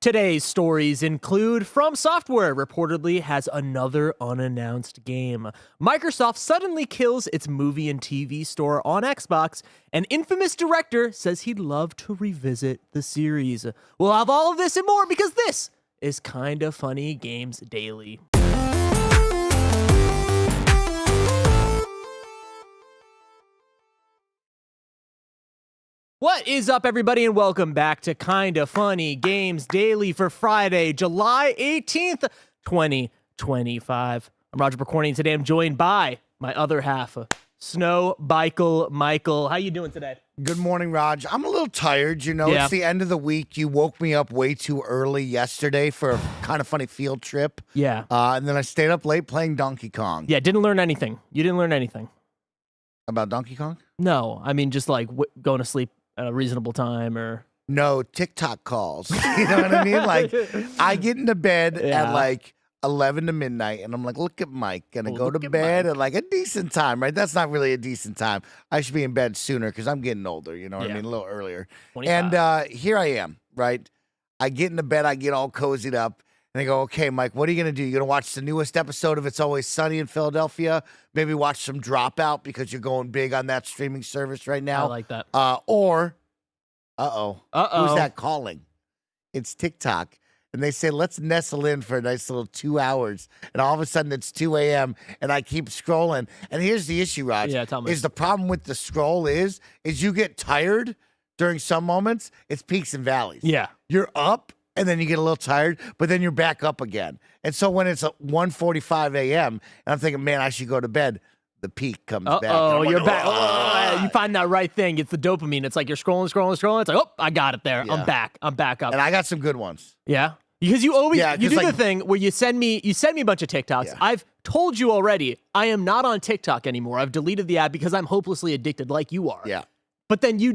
Today's stories include FromSoftware reportedly has another unannounced game. Microsoft suddenly kills its movie and TV store on Xbox. An infamous director says he'd love to revisit the series. We'll have all of this and more because this is Kinda Funny Games Daily. What is up, everybody, and welcome back to Kinda Funny Games Daily for Friday, July 18th, 2025. I'm Roger Percorning, and today I'm joined by my other half, Snow Michael. Michael, how you doing today? Good morning, Raj. I'm a little tired, you know. Yeah. It's the end of the week. You woke me up way too early yesterday for a kind of funny field trip. Yeah. And then I stayed up late playing Donkey Kong. Yeah, didn't learn anything. You didn't learn anything. About Donkey Kong? No, I mean just like going to sleep at a reasonable time or... No, TikTok calls. You know what I mean? Like, I get into bed at like 11 to midnight, and I'm like, look at Mike. Gonna go to bed at like a decent time, right? That's not really a decent time. I should be in bed sooner because I'm getting older, you know what I mean? A little earlier. 25. And here I am, right? I get into bed, I get all cozied up, and I go, okay, Mike, what are you going to do? You're going to watch the newest episode of It's Always Sunny in Philadelphia? Maybe watch some Dropout because you're going big on that streaming service right now? I like that. Or, who's that calling? It's TikTok. And they say, let's nestle in for a nice little 2 hours. And all of a sudden, it's 2 a.m., and I keep scrolling. And here's the issue, Raj. Yeah, tell me. Is the problem with the scroll is you get tired during some moments. It's peaks and valleys. Yeah. You're up, and then you get a little tired, but then you're back up again. And so when it's 1:45 a.m., and I'm thinking, man, I should go to bed, the peak comes back. Oh, you're back. You find that right thing. It's the dopamine. It's like you're scrolling. It's like, oh, I got it there. Yeah. I'm back up. And I got some good ones. Yeah. Because you always you do the thing where you send me a bunch of TikToks. Yeah. I've told you already, I am not on TikTok anymore. I've deleted the app because I'm hopelessly addicted like you are. Yeah. But then you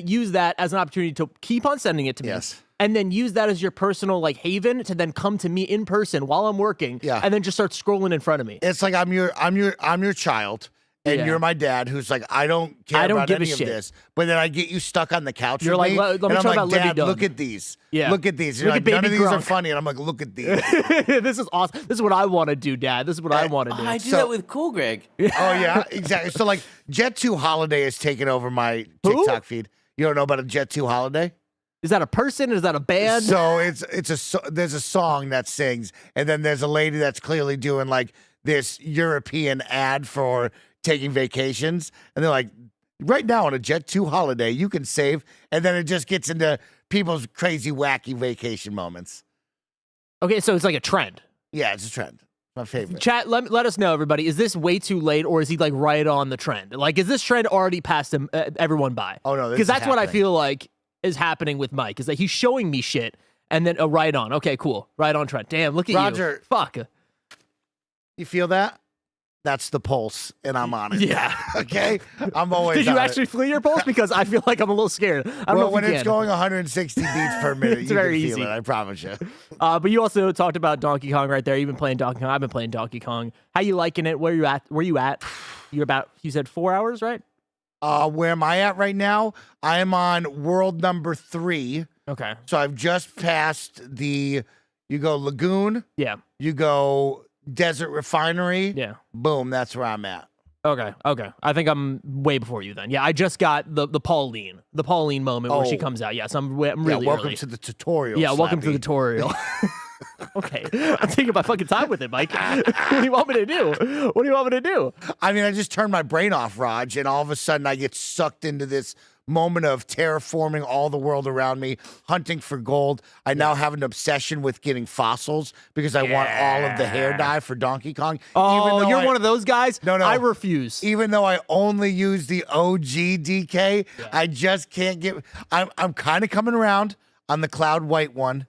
use that as an opportunity to keep on sending it to me. Yes. And then use that as your personal like haven to then come to me in person while I'm working. Yeah. And then just start scrolling in front of me. It's like I'm your child. And you're my dad, who's like, I don't care about any of this. But then I get you stuck on the couch. You're with me, let me and I'm talk like, about Dad, Libby look at these. Yeah. Look at these. You're Look like, at none of Baby these are Gronk. funny. And I'm like, look at these. This is awesome. This is what I want to do, Dad. This is what I want to do. I do that with Cool Greg. Oh, yeah, exactly. So, like, Jet 2 Holiday has taken over my TikTok feed. You don't know about a Jet 2 Holiday? Is that a person? Is that a band? So there's a song that sings, and then there's a lady that's clearly doing like this European ad for taking vacations, and they're like, right now on a Jet 2 Holiday, you can save, and then it just gets into people's crazy, wacky vacation moments. Okay, so it's like a trend. Yeah, it's a trend. My favorite. Chat, let us know, everybody. Is this way too late, or is he like right on the trend? Like, is this trend already passed him, everyone by? Oh, no, because that's what I feel like is happening with Mike, is that he's showing me shit, and then right on. Okay, cool. Right on trend. Damn, look at Roger, you. Fuck. You feel that? That's the pulse, and I'm on it. Yeah. Okay? I'm always Did you actually feel your pulse? Because I feel like I'm a little scared. I don't know if when you it's going 160 beats per minute, it's you very can feel easy. it, I promise you. But you also talked about Donkey Kong right there. You've been playing Donkey Kong. I've been playing Donkey Kong. How you liking it? Where you at? You said 4 hours, right? Where am I at right now? I am on world number 3. Okay. So I've just passed you go Lagoon. Yeah. You go Desert Refinery. Yeah. Boom, that's where I'm at. Okay. I think I'm way before you then. Yeah, I just got the Pauline moment where she comes out. Yes, I'm really welcome early. to the tutorial. Yeah, welcome to Slappy. the tutorial. Okay, I'm taking my fucking time with it, Mike. What do you want me to do? I mean, I just turned my brain off, Raj, and all of a sudden I get sucked into this moment of terraforming all the world around me, hunting for gold. I now have an obsession with getting fossils because I want all of the hair dye for Donkey Kong. Oh, you're one of those guys? No. I refuse. Even though I only use the OG DK, I just can't get... I'm kind of coming around on the Cloud White one.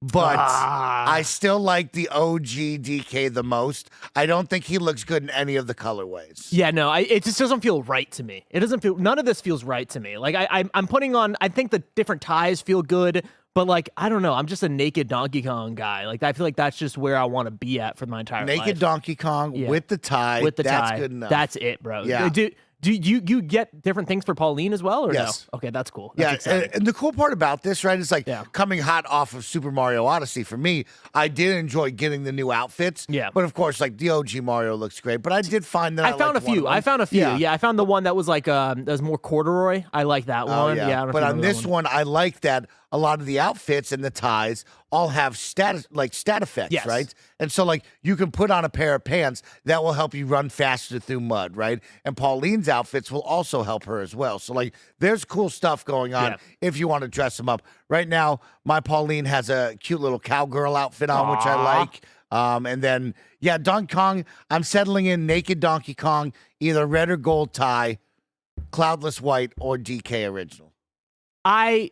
But I still like the OG DK the most. I don't think he looks good in any of the colorways. Yeah, no, it just doesn't feel right to me. It doesn't feel, none of this feels right to me. Like, I'm putting on, I think the different ties feel good, but like, I don't know, I'm just a naked Donkey Kong guy. Like, I feel like that's just where I want to be at for my entire life. Naked Donkey Kong with the tie. With the that's tie. good enough. That's it, bro. Yeah. Do you get different things for Pauline as well, or Yes. no? Okay, that's cool. Yeah, That's exciting. and the cool part about this, right, is like coming hot off of Super Mario Odyssey. For me, I did enjoy getting the new outfits. Yeah. But of course, like the OG Mario looks great. But I did find that I found a few. I found a few. Yeah, I found the one that was like that was more corduroy. I like that one. Yeah, I don't know but if you on remember this one, I like that a lot of the outfits and the ties all have stat effects, right? And so like you can put on a pair of pants that will help you run faster through mud, right? And Pauline's outfits will also help her as well. So like there's cool stuff going on if you want to dress them up. Right now, my Pauline has a cute little cowgirl outfit on, which I like. And then Donkey Kong, I'm settling in naked Donkey Kong, either red or gold tie, cloudless white, or DK original. I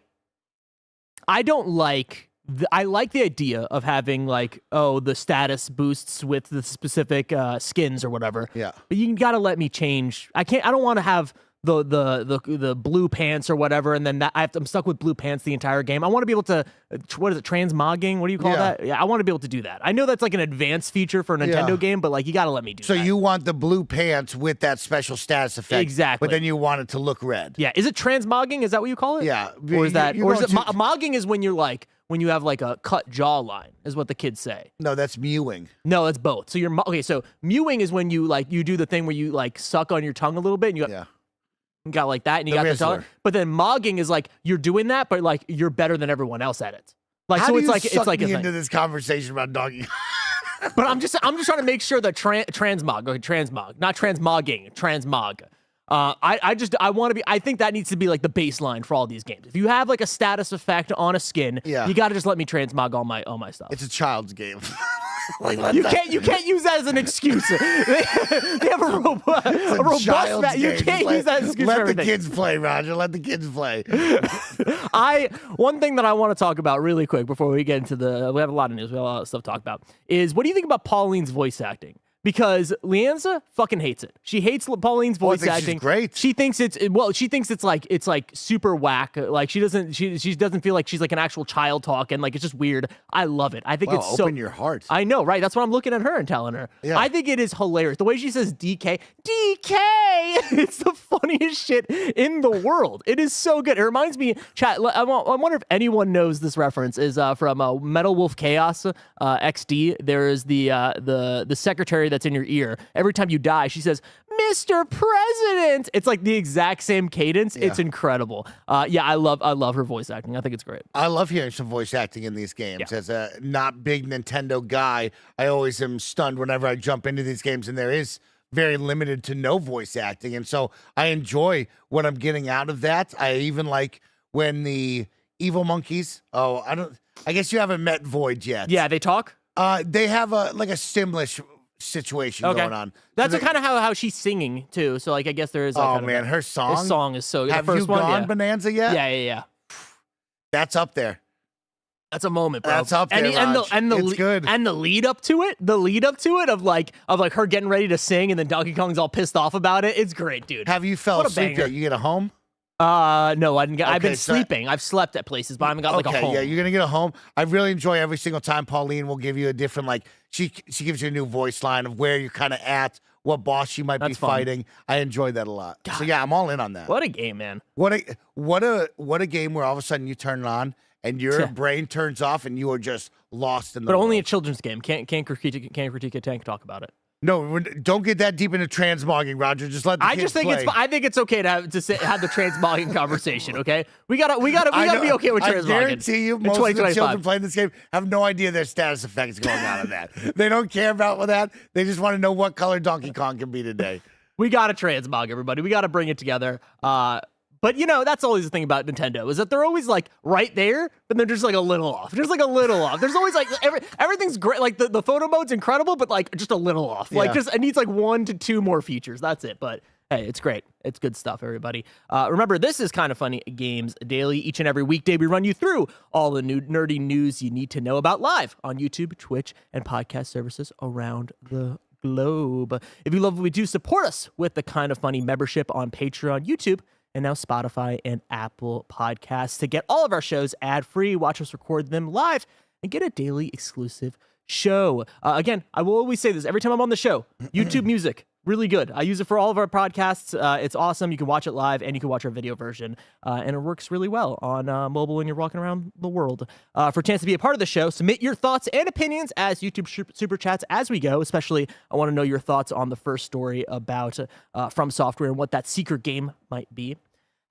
don't like. I like the idea of having like the status boosts with the specific skins or whatever. Yeah, but you gotta let me change. I don't want to have the blue pants or whatever, and then I'm stuck with blue pants the entire game. I want to be able to what is it, transmogging? What do you call that? Yeah, I want to be able to do that. I know that's like an advanced feature for a Nintendo game, but like you gotta let me do that. So you want the blue pants with that special status effect, exactly? But then you want it to look red. Yeah, is it transmogging? Is that what you call it? Yeah, or is that or is it mogging? Is when you're like. When you have like a cut jawline, is what the kids say. No, that's mewing. No, that's both. So okay. So mewing is when you do the thing where you like suck on your tongue a little bit, and you got like that, and you got the tongue. But then mogging is like you're doing that, but like you're better than everyone else at it. Like How so, do it's you like suck it's like me into this conversation about doggy. But I'm just trying to make sure that transmog, not transmogging, transmog. I want to be. I think that needs to be like the baseline for all these games. If you have like a status effect on a skin, you got to just let me transmog all my stuff. It's a child's game. Like, you can't use that as an excuse. They have a robust that you can't use that excuse. Let the kids play, Roger. Let the kids play. One thing that I want to talk about really quick before we get into we have a lot of news, we have a lot of stuff to talk about, is what do you think about Pauline's voice acting? Because Leanza fucking hates it. She hates Pauline's voice acting. She's great. She thinks it's like super whack. Like she doesn't feel like she's like an actual child talking. Like it's just weird. I love it. I think it's so. Open your heart. I know, right? That's what I'm looking at her and telling her. Yeah. I think it is hilarious. The way she says DK. It's the funniest shit in the world. It is so good. It reminds me, chat. I wonder if anyone knows this reference. Is from Metal Wolf Chaos XD. There is the secretary that's in your ear. Every time you die, she says, "Mr. President." It's like the exact same cadence. Yeah. It's incredible. I love her voice acting. I think it's great. I love hearing some voice acting in these games. Yeah. As a not big Nintendo guy, I always am stunned whenever I jump into these games, and there is very limited to no voice acting. And so I enjoy what I'm getting out of that. I even like when the evil monkeys, I guess you haven't met Void yet. Yeah, they talk? They have a Simlish situation going on. That's kind of how she's singing too. So like I guess there is like her song. This song is so good. Have you gone Bananza yet? Yeah. That's up there. That's a moment, bro. That's up there, it's good. And the lead up to it of like her getting ready to sing and then Donkey Kong's all pissed off about it. It's great, dude. Have you fell asleep yet? You get a home? No, I didn't get. I've been sleeping. I've slept at places, but I haven't got like a home. Yeah, you're gonna get a home. I really enjoy every single time Pauline will give you a different she gives you a new voice line of where you're kind of at, what boss you might be fighting. I enjoy that a lot. God. So yeah, I'm all in on that. What a game, man. What a game where all of a sudden you turn it on and your brain turns off and you are just lost in the world. Only a children's game. Can't critique a tank talk about it. No, don't get that deep into transmogging, Roger. Just let the kids play. I think it's okay to have the transmogging conversation. Okay, we gotta be okay with transmogging. I guarantee you, most of the children playing this game have no idea there's status effects going on in that. They don't care about that. They just want to know what color Donkey Kong can be today. We gotta transmog, everybody. We gotta bring it together. But that's always the thing about Nintendo, is that they're always like right there, but they're just like a little off. There's always like everything's great. Like the photo mode's incredible, but like just a little off. Like it needs like 1 to 2 more features. That's it. But hey, it's great. It's good stuff, everybody. Remember, this is Kind of Funny Games Daily. Each and every weekday, we run you through all the new nerdy news you need to know about live on YouTube, Twitch, and podcast services around the globe. If you love what we do, support us with the Kind of Funny membership on Patreon, YouTube, and now Spotify and Apple Podcasts to get all of our shows ad-free, watch us record them live, and get a daily exclusive show. Again, I will always say this every time I'm on the show. YouTube Music, really good. I use it for all of our podcasts. It's awesome. You can watch it live and you can watch our video version. And it works really well on mobile when you're walking around the world. For a chance to be a part of the show, submit your thoughts and opinions as YouTube super chats as we go. Especially, I want to know your thoughts on the first story about FromSoftware and what that secret game might be.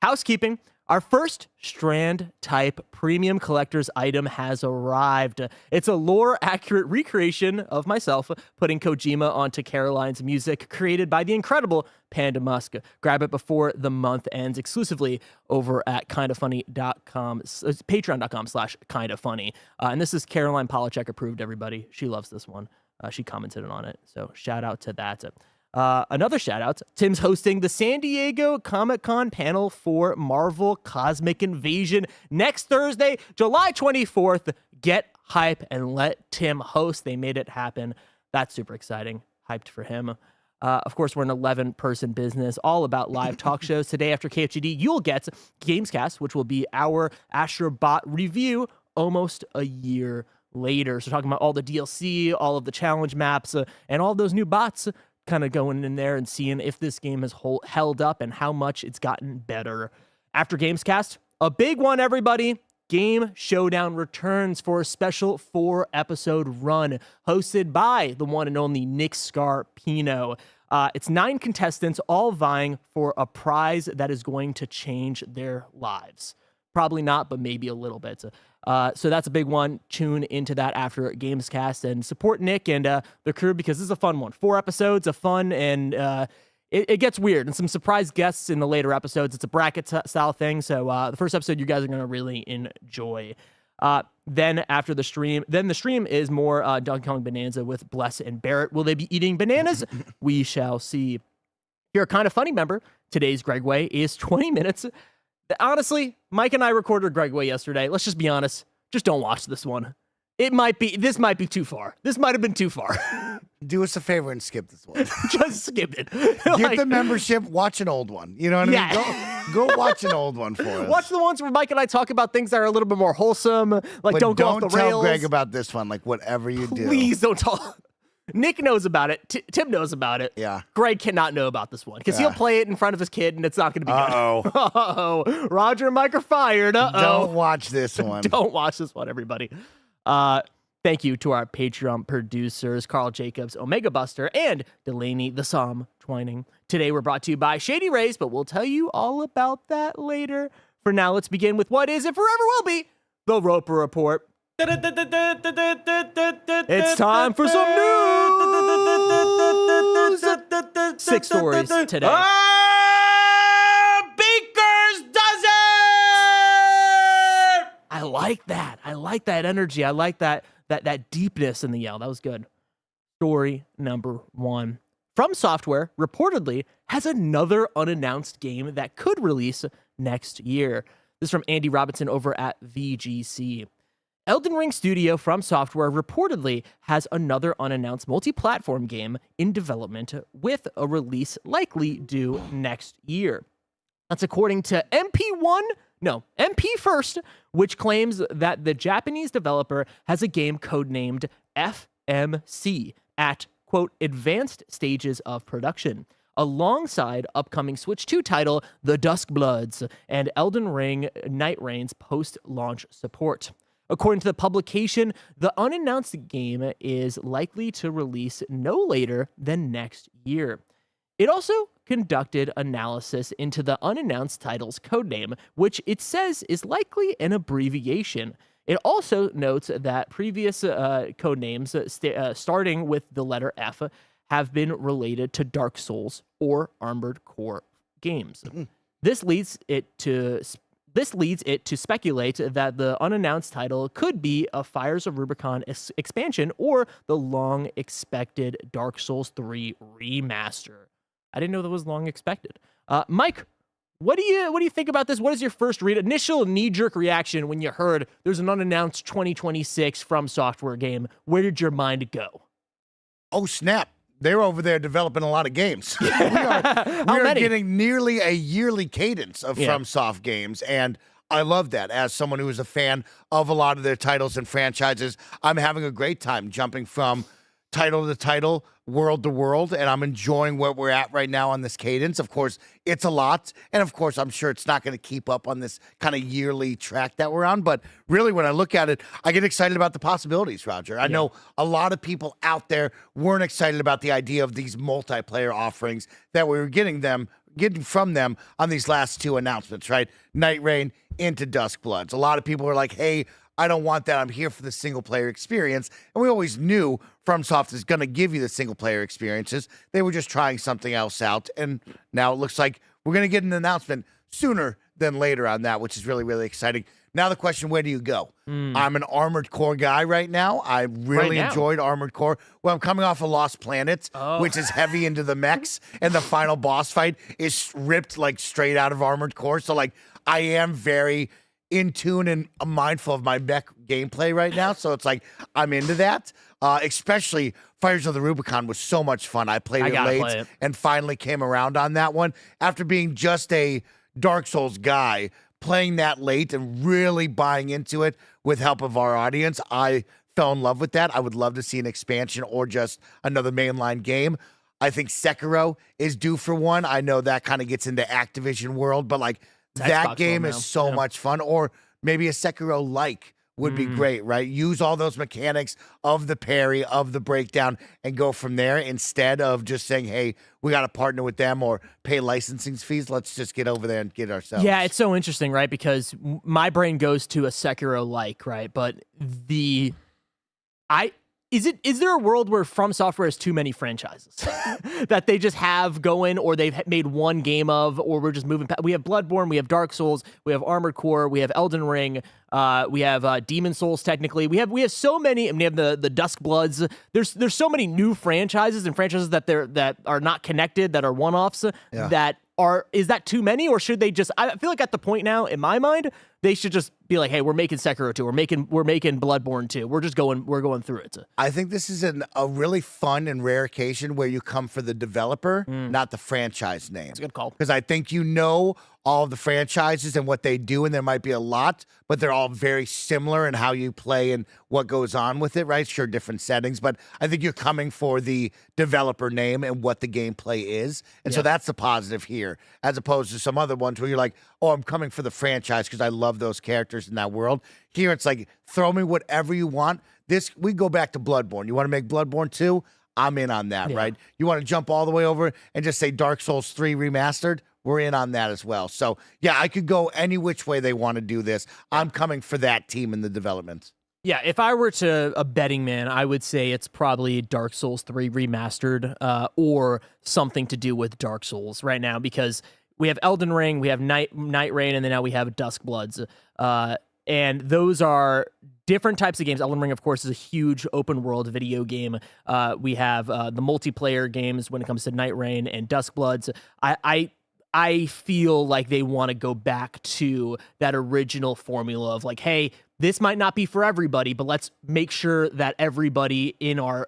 Housekeeping. Our first Strand-type premium collector's item has arrived. It's a lore-accurate recreation of myself putting Kojima onto Caroline's music created by the incredible Panda Musk. Grab it before the month ends exclusively over at kindafunny.com, patreon.com/kindafunny. And this is Caroline Polachek approved, everybody. She loves this one. She commented on it, so shout out to that. Another shout out, Tim's hosting the San Diego Comic-Con panel for Marvel Cosmic Invasion next Thursday, July 24th. Get hype and let Tim host. They made it happen. That's super exciting. Hyped for him. Of course, we're an 11-person business, all about live talk shows. Today after KFGD, you'll get Gamescast, which will be our Astro Bot review almost a year later. So talking about all the DLC, all of the challenge maps, and all those new bots, kind of going in there and seeing if this game has held up and how much it's gotten better. After Gamescast, a big one, everybody. Game Showdown returns for a special 4-episode run hosted by the one and only Nick Scarpino. It's 9 contestants all vying for a prize that is going to change their lives. Probably not, but maybe a little bit. So that's a big one. Tune into that after Gamescast and support Nick and the crew because this is a fun one. 4 episodes of fun, and it gets weird. And some surprise guests in the later episodes. It's a bracket style thing. So the first episode you guys are going to really enjoy. Then after the stream, the stream is more Donkey Kong Bananza with Bless and Barrett. Will they be eating bananas? We shall see. If you're a Kind of Funny member, today's Gregway is 20 minutes. Honestly, Mike and I recorded Gregway yesterday. Let's just be honest. Just don't watch this one. This might be too far. This might have been too far. Do us a favor and skip this one. Just skip it. Get the membership, watch an old one. You know what I mean? Go watch an old one for us. Watch the ones where Mike and I talk about things that are a little bit more wholesome. Like, but don't go off the rails. Don't tell Greg about this one, like whatever you do. Please don't talk. Nick knows about it. Tim knows about it. Yeah. Greg cannot know about this one because he'll play it in front of his kid and it's not going to be good. Uh-oh. Roger and Mike are fired. Don't watch this one. Don't watch this one, everybody. Thank you to our Patreon producers, Carl Jacobs, Omega Buster, and Delaney the Psalm Twining. Today we're brought to you by Shady Rays, but we'll tell you all about that later. For now, let's begin with what is and forever will be the Roper Report. It's time for some news. 6 stories today. Beakers does it! I like that. I like that energy. I like that deepness in the yell. That was good. Story number 1. FromSoftware reportedly has another unannounced game that could release next year. This is from Andy Robinson over at VGC. Elden Ring studio FromSoftware reportedly has another unannounced multi-platform game in development with a release likely due next year. That's according to MP First, which claims that the Japanese developer has a game codenamed FMC at, quote, advanced stages of production, alongside upcoming Switch 2 title The Duskbloods and Elden Ring Night Reigns post-launch support. According to the publication, the unannounced game is likely to release no later than next year. It also conducted analysis into the unannounced title's codename, which it says is likely an abbreviation. It also notes that previous codenames starting with the letter F have been related to Dark Souls or Armored Core games. This leads it to speculate that the unannounced title could be a Fires of Rubicon expansion or the long-expected Dark Souls 3 remaster. I didn't know that was long expected. Mike, what do you think about this? What is your first initial knee-jerk reaction when you heard there's an unannounced 2026 FromSoftware game? Where did your mind go? Oh, snap. They're over there developing a lot of games. we are getting nearly a yearly cadence of FromSoft games, and I love that. As someone who is a fan of a lot of their titles and franchises, I'm having a great time jumping from title to title, world to world, and I'm enjoying where we're at right now on this cadence. Of course, it's a lot, and of course, I'm sure it's not going to keep up on this kind of yearly track that we're on, but really, when I look at it, I get excited about the possibilities, Roger. I know a lot of people out there weren't excited about the idea of these multiplayer offerings that we were getting from them on these last 2 announcements, right? Night Rain into Duskbloods. A lot of people were like, hey, I don't want that. I'm here for the single-player experience. And we always knew FromSoft is going to give you the single-player experiences. They were just trying something else out. And now it looks like we're going to get an announcement sooner than later on that, which is really, really exciting. Now the question, where do you go? I'm an Armored Core guy right now. I really enjoyed Armored Core. Well, I'm coming off of Lost Planet, which is heavy into the mechs, and the final boss fight is ripped like straight out of Armored Core. So like I am very in tune and mindful of my mech gameplay right now. So it's like I'm into that. Especially Fires of the Rubicon was so much fun. I played it late and finally came around on that one after being just a Dark Souls guy. Playing that late and really buying into it with help of our audience, I fell in love with that. I would love to see an expansion or just another mainline game. I think Sekiro is due for one. I know that kind of gets into Activision world, but like that game is so much fun. Or maybe a Sekiro-like would be great, right? Use all those mechanics of the parry, of the breakdown, and go from there instead of just saying, hey, we got to partner with them or pay licensing fees. Let's just get over there and get ourselves. Yeah, it's so interesting, right? Because my brain goes to a Sekiro-like, right? But is there a world where FromSoftware has too many franchises that they just have going, or they've made one game of, or we're just moving past? We have Bloodborne, we have Dark Souls, we have Armored Core, we have Elden Ring, we have Demon Souls. Technically, we have so many, and we have the Duskbloods. There's so many new franchises and franchises that are not connected, that are one-offs. Is that too many, or should they just? I feel like at the point now, in my mind, they should just be like, hey, we're making Sekiro 2, we're making Bloodborne 2. We're going through it. I think this is a really fun and rare occasion where you come for the developer, not the franchise name. That's a good call. Because I think all of the franchises and what they do, and there might be a lot, but they're all very similar in how you play and what goes on with it, right? Sure, different settings, but I think you're coming for the developer name and what the gameplay is. And so that's the positive here, as opposed to some other ones where you're like, oh, I'm coming for the franchise because I love those characters in that world. Here, it's like, throw me whatever you want. We go back to Bloodborne. You want to make Bloodborne 2? I'm in on that, right? You want to jump all the way over and just say Dark Souls 3 remastered? We're in on that as well. So, yeah, I could go any which way they want to do this. I'm coming for that team in the development. Yeah, if I were a betting man, I would say it's probably Dark Souls 3 remastered or something to do with Dark Souls right now, because we have Elden Ring, we have Night Rain, and then now we have Duskbloods. And those are different types of games. Elden Ring, of course, is a huge open world video game. We have the multiplayer games when it comes to Night Rain and Duskbloods. I feel like they want to go back to that original formula of like, hey, this might not be for everybody, but let's make sure that everybody in our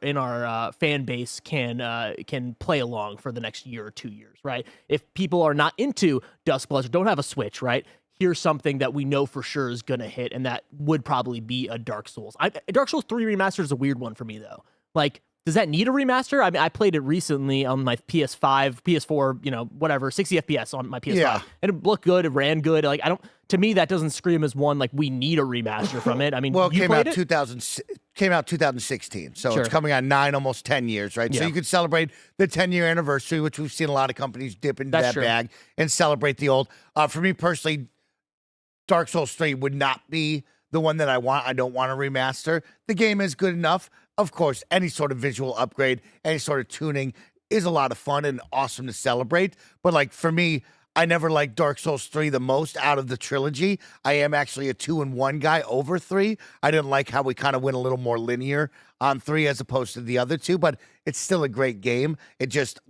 fan base can play along for the next year or 2 years, right? If people are not into Duskbloods or don't have a Switch, right? Here's something that we know for sure is going to hit, and that would probably be a Dark Souls. Dark Souls 3 Remastered is a weird one for me, though. Like, does that need a remaster? I mean, I played it recently on my PS5, PS4, whatever, 60 FPS on my PS5. And it looked good, it ran good. Like, to me, that doesn't scream as one, like, we need a remaster from it. I mean, well, it came out 2016, so it's coming on 9, almost 10 years, right? Yeah. So you could celebrate the 10-year anniversary, which we've seen a lot of companies dip into that bag and celebrate the old. For me personally, Dark Souls 3 would not be the one that I want. I don't want a remaster. The game is good enough. Of course, any sort of visual upgrade, any sort of tuning is a lot of fun and awesome to celebrate. But like for me, I never liked Dark Souls 3 the most out of the trilogy. I am actually a 2-in-1 guy over 3. I didn't like how we kind of went a little more linear on 3 as opposed to the other two, but it's still a great game. The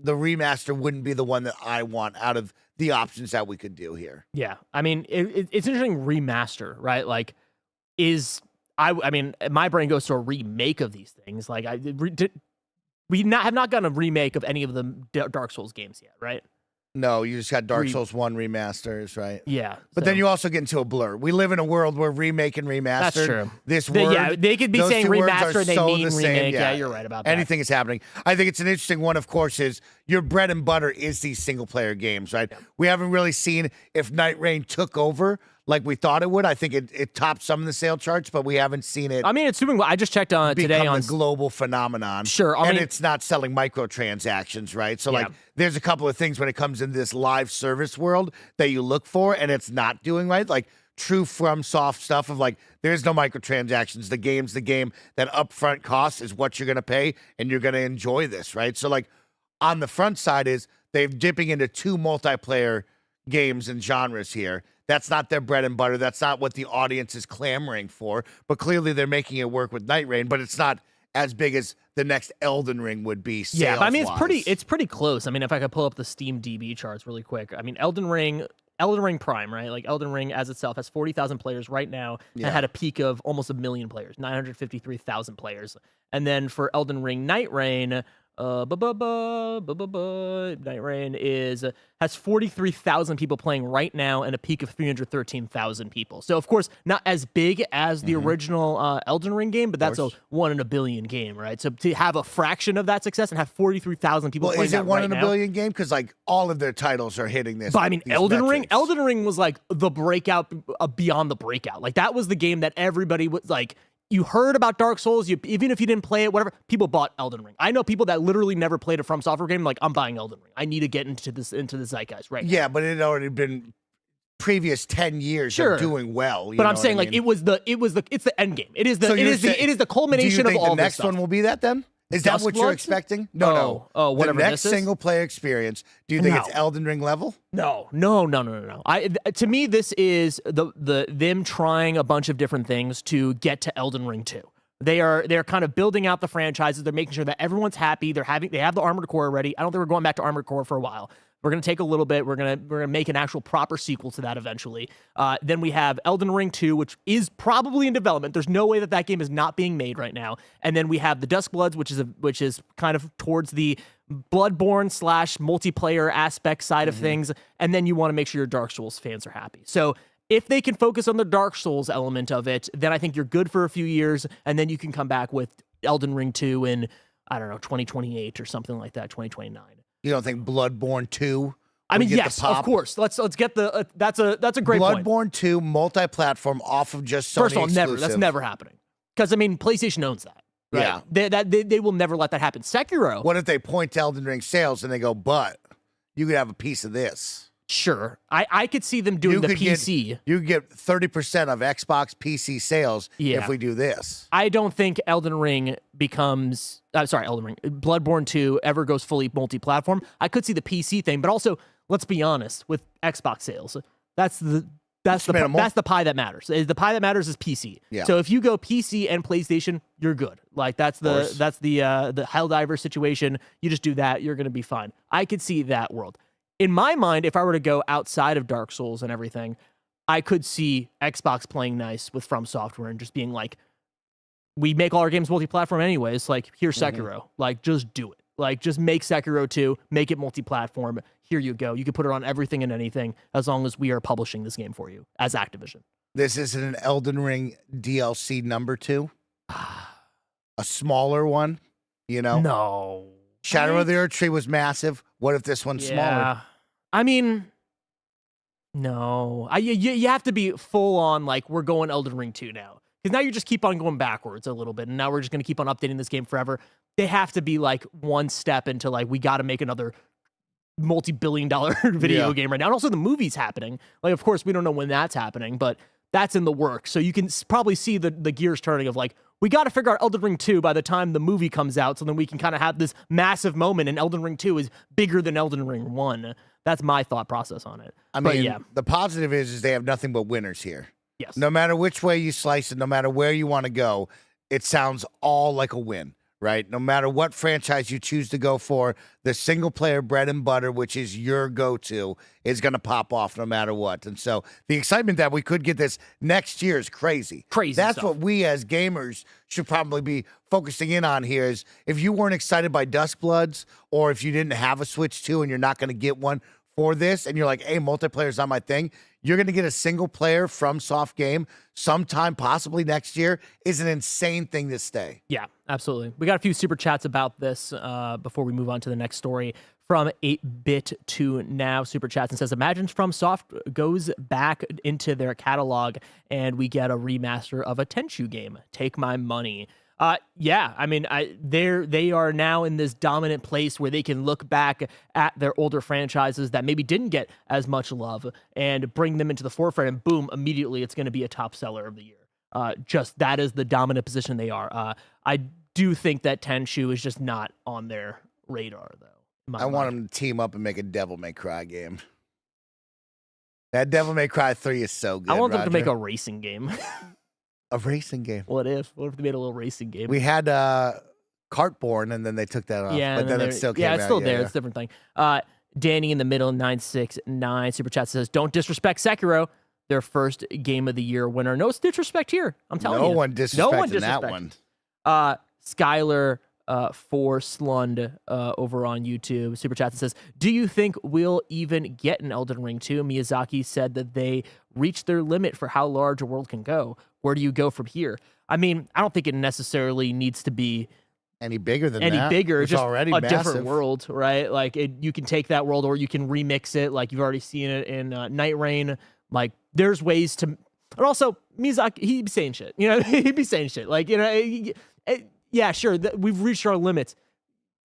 remaster wouldn't be the one that I want out of the options that we could do here. Yeah. I mean, it's interesting remaster, right? Like, I mean, my brain goes to a remake of these things. Like, we have not gotten a remake of any of the Dark Souls games yet, right? No, you just got Dark Souls 1 remasters, right? Yeah. But then you also get into a blur. We live in a world where remake and remastered. That's true. This word, yeah, they could be those saying two words remaster are and they so mean the same. remake. Yeah, you're right about that. Anything is happening. I think it's an interesting one, of course, is your bread and butter is these single-player games, right? Yeah. We haven't really seen if Night Rain took over like we thought it would. I think it topped some of the sale charts, but we haven't seen it. I mean, it's doing well. I just checked on today on the global phenomenon. Sure, and it's not selling microtransactions, right? So like, there's a couple of things when it comes in this live service world that you look for, and it's not doing right. Like true FromSoft stuff of like, there's no microtransactions. The game's the game. That upfront cost is what you're gonna pay, and you're gonna enjoy this, right? So like, on the front side is they're dipping into 2 multiplayer games and genres here. That's not their bread and butter. That's not what the audience is clamoring for. But clearly they're making it work with Night Rain, but it's not as big as the next Elden Ring would be. Yeah, but I mean, it's pretty close. I mean, if I could pull up the Steam DB charts really quick. I mean, Elden Ring Prime, right? Like Elden Ring as itself has 40,000 players right now and had a peak of almost 1 million players, 953,000 players. And then for Elden Ring Night Rain, Night Rain has 43,000 people playing right now and a peak of 313,000 people. So of course not as big as the original Elden Ring game, but that's a 1 in a billion game, right? So to have a fraction of that success and have 43,000 people playing is it 1 in a billion game? Because like all of their titles are hitting this. But I mean, Elden Ring was like the breakout beyond the breakout. Like that was the game that everybody was like. You heard about Dark Souls, even if you didn't play it, whatever, people bought Elden Ring. I know people that literally never played a FromSoftware game, like, I'm buying Elden Ring. I need to get into the zeitgeist right now. Yeah, but it had already been previous 10 years of doing well. But I'm saying, like, it's the end game. It is the culmination of all this stuff. Do you think the next one will be that then? Is that what you're expecting? No. Oh, whatever. The next single player experience. Do you think it's Elden Ring level? No. To me, this is them trying a bunch of different things to get to Elden Ring 2. They're kind of building out the franchises. They're making sure that everyone's happy. They have the Armored Core already. I don't think we're going back to Armored Core for a while. We're going to take a little bit. We're gonna make an actual proper sequel to that eventually. Then we have Elden Ring 2, which is probably in development. There's no way that game is not being made right now. And then we have the Duskbloods, which is kind of towards the Bloodborne / multiplayer aspect side of things. And then you want to make sure your Dark Souls fans are happy. So if they can focus on the Dark Souls element of it, then I think you're good for a few years, and then you can come back with Elden Ring 2 in, I don't know, 2028 or something like that, 2029. You don't think Bloodborne 2? I mean, yes, of course. Let's get the. That's a great point. Bloodborne 2 multi-platform off of just Sony. First of all, never. That's never happening. Because I mean, PlayStation owns that. Right? Yeah, they will never let that happen. Sekiro. What if they point to Elden Ring sales and they go, but you could have a piece of this? Sure, I could see them doing the PC. You could get 30% of Xbox PC sales if we do this. I don't think Elden Ring becomes... Elden Ring. Bloodborne 2 ever goes fully multi-platform. I could see the PC thing, but also, let's be honest, with Xbox sales, that's the pie that matters. The pie that matters is PC. Yeah. So if you go PC and PlayStation, you're good. Like that's the Helldiver situation. You just do that, you're going to be fine. I could see that world. In my mind, if I were to go outside of Dark Souls and everything, I could see Xbox playing nice with FromSoftware and just being like, we make all our games multi-platform anyways. Like, here's Sekiro. Like, just do it. Like, just make Sekiro 2, make it multi-platform. Here you go. You can put it on everything and anything as long as we are publishing this game for you as Activision. This isn't an Elden Ring DLC number 2? A smaller one, you know? No. Shadow of the Earth Tree was massive. What if this one's smaller? I mean, no. You have to be full on, like, we're going Elden Ring 2 now. Because now you just keep on going backwards a little bit, and now we're just going to keep on updating this game forever. They have to be, like, one step into, like, we got to make another multi-billion-dollar video game right now. And also the movie's happening. Like, of course, we don't know when that's happening, but that's in the works. So you can probably see the gears turning of, like, we got to figure out Elden Ring 2 by the time the movie comes out, so then we can kind of have this massive moment, and Elden Ring 2 is bigger than Elden Ring 1. That's my thought process on it. I mean, the positive is they have nothing but winners here. Yes. No matter which way you slice it, no matter where you want to go, it sounds all like a win, right? No matter what franchise you choose to go for, the single-player bread and butter, which is your go-to, is going to pop off no matter what. And so the excitement that we could get this next year is crazy. That's stuff. what we as gamers should probably be focusing in on here is if you weren't excited by Duskbloods or if you didn't have a Switch 2 and you're not going to get one for this and you're like, hey, multiplayer is not my thing, you're going to get a single player FromSoft game sometime, possibly next year, is an insane thing to stay. Yeah, absolutely. We got a few super chats about this before we move on to the next story. From 8-Bit to Now super chats and says, imagine FromSoft goes back into their catalog and we get a remaster of a Tenchu game. Take my money. Yeah, I mean, they are now in this dominant place where they can look back at their older franchises that maybe didn't get as much love and bring them into the forefront, and boom, immediately it's going to be a top seller of the year. Just that is the dominant position they are. I do think that Tenchu is just not on their radar, though. I want them to team up and make a Devil May Cry game. That Devil May Cry 3 is so good. I want them Roger. to make a racing game. A racing game. What if they made a little racing game? We had Cartborn, and then they took that off. Yeah, but then it still came out. Yeah, it's still there. It's a different thing. Danny in the middle, 969 super chat says, "Don't disrespect Sekiro, their first game of the year winner." No disrespect here. I'm telling you. No one disrespected that one. Skylar for Slund over on YouTube super chat says, "Do you think we'll even get an Elden Ring 2? Miyazaki said that they reached their limit for how large a world can go. Where do you go from here?" I mean, I don't think it necessarily needs to be any bigger than that. Any bigger, it's just already a massive. different world, right? Like you can take that world, or you can remix it. Like you've already seen it in Night Rain. Like there's ways to, and also Miyazaki, he'd be saying shit. You know, he'd be saying shit. Like yeah, sure, we've reached our limits.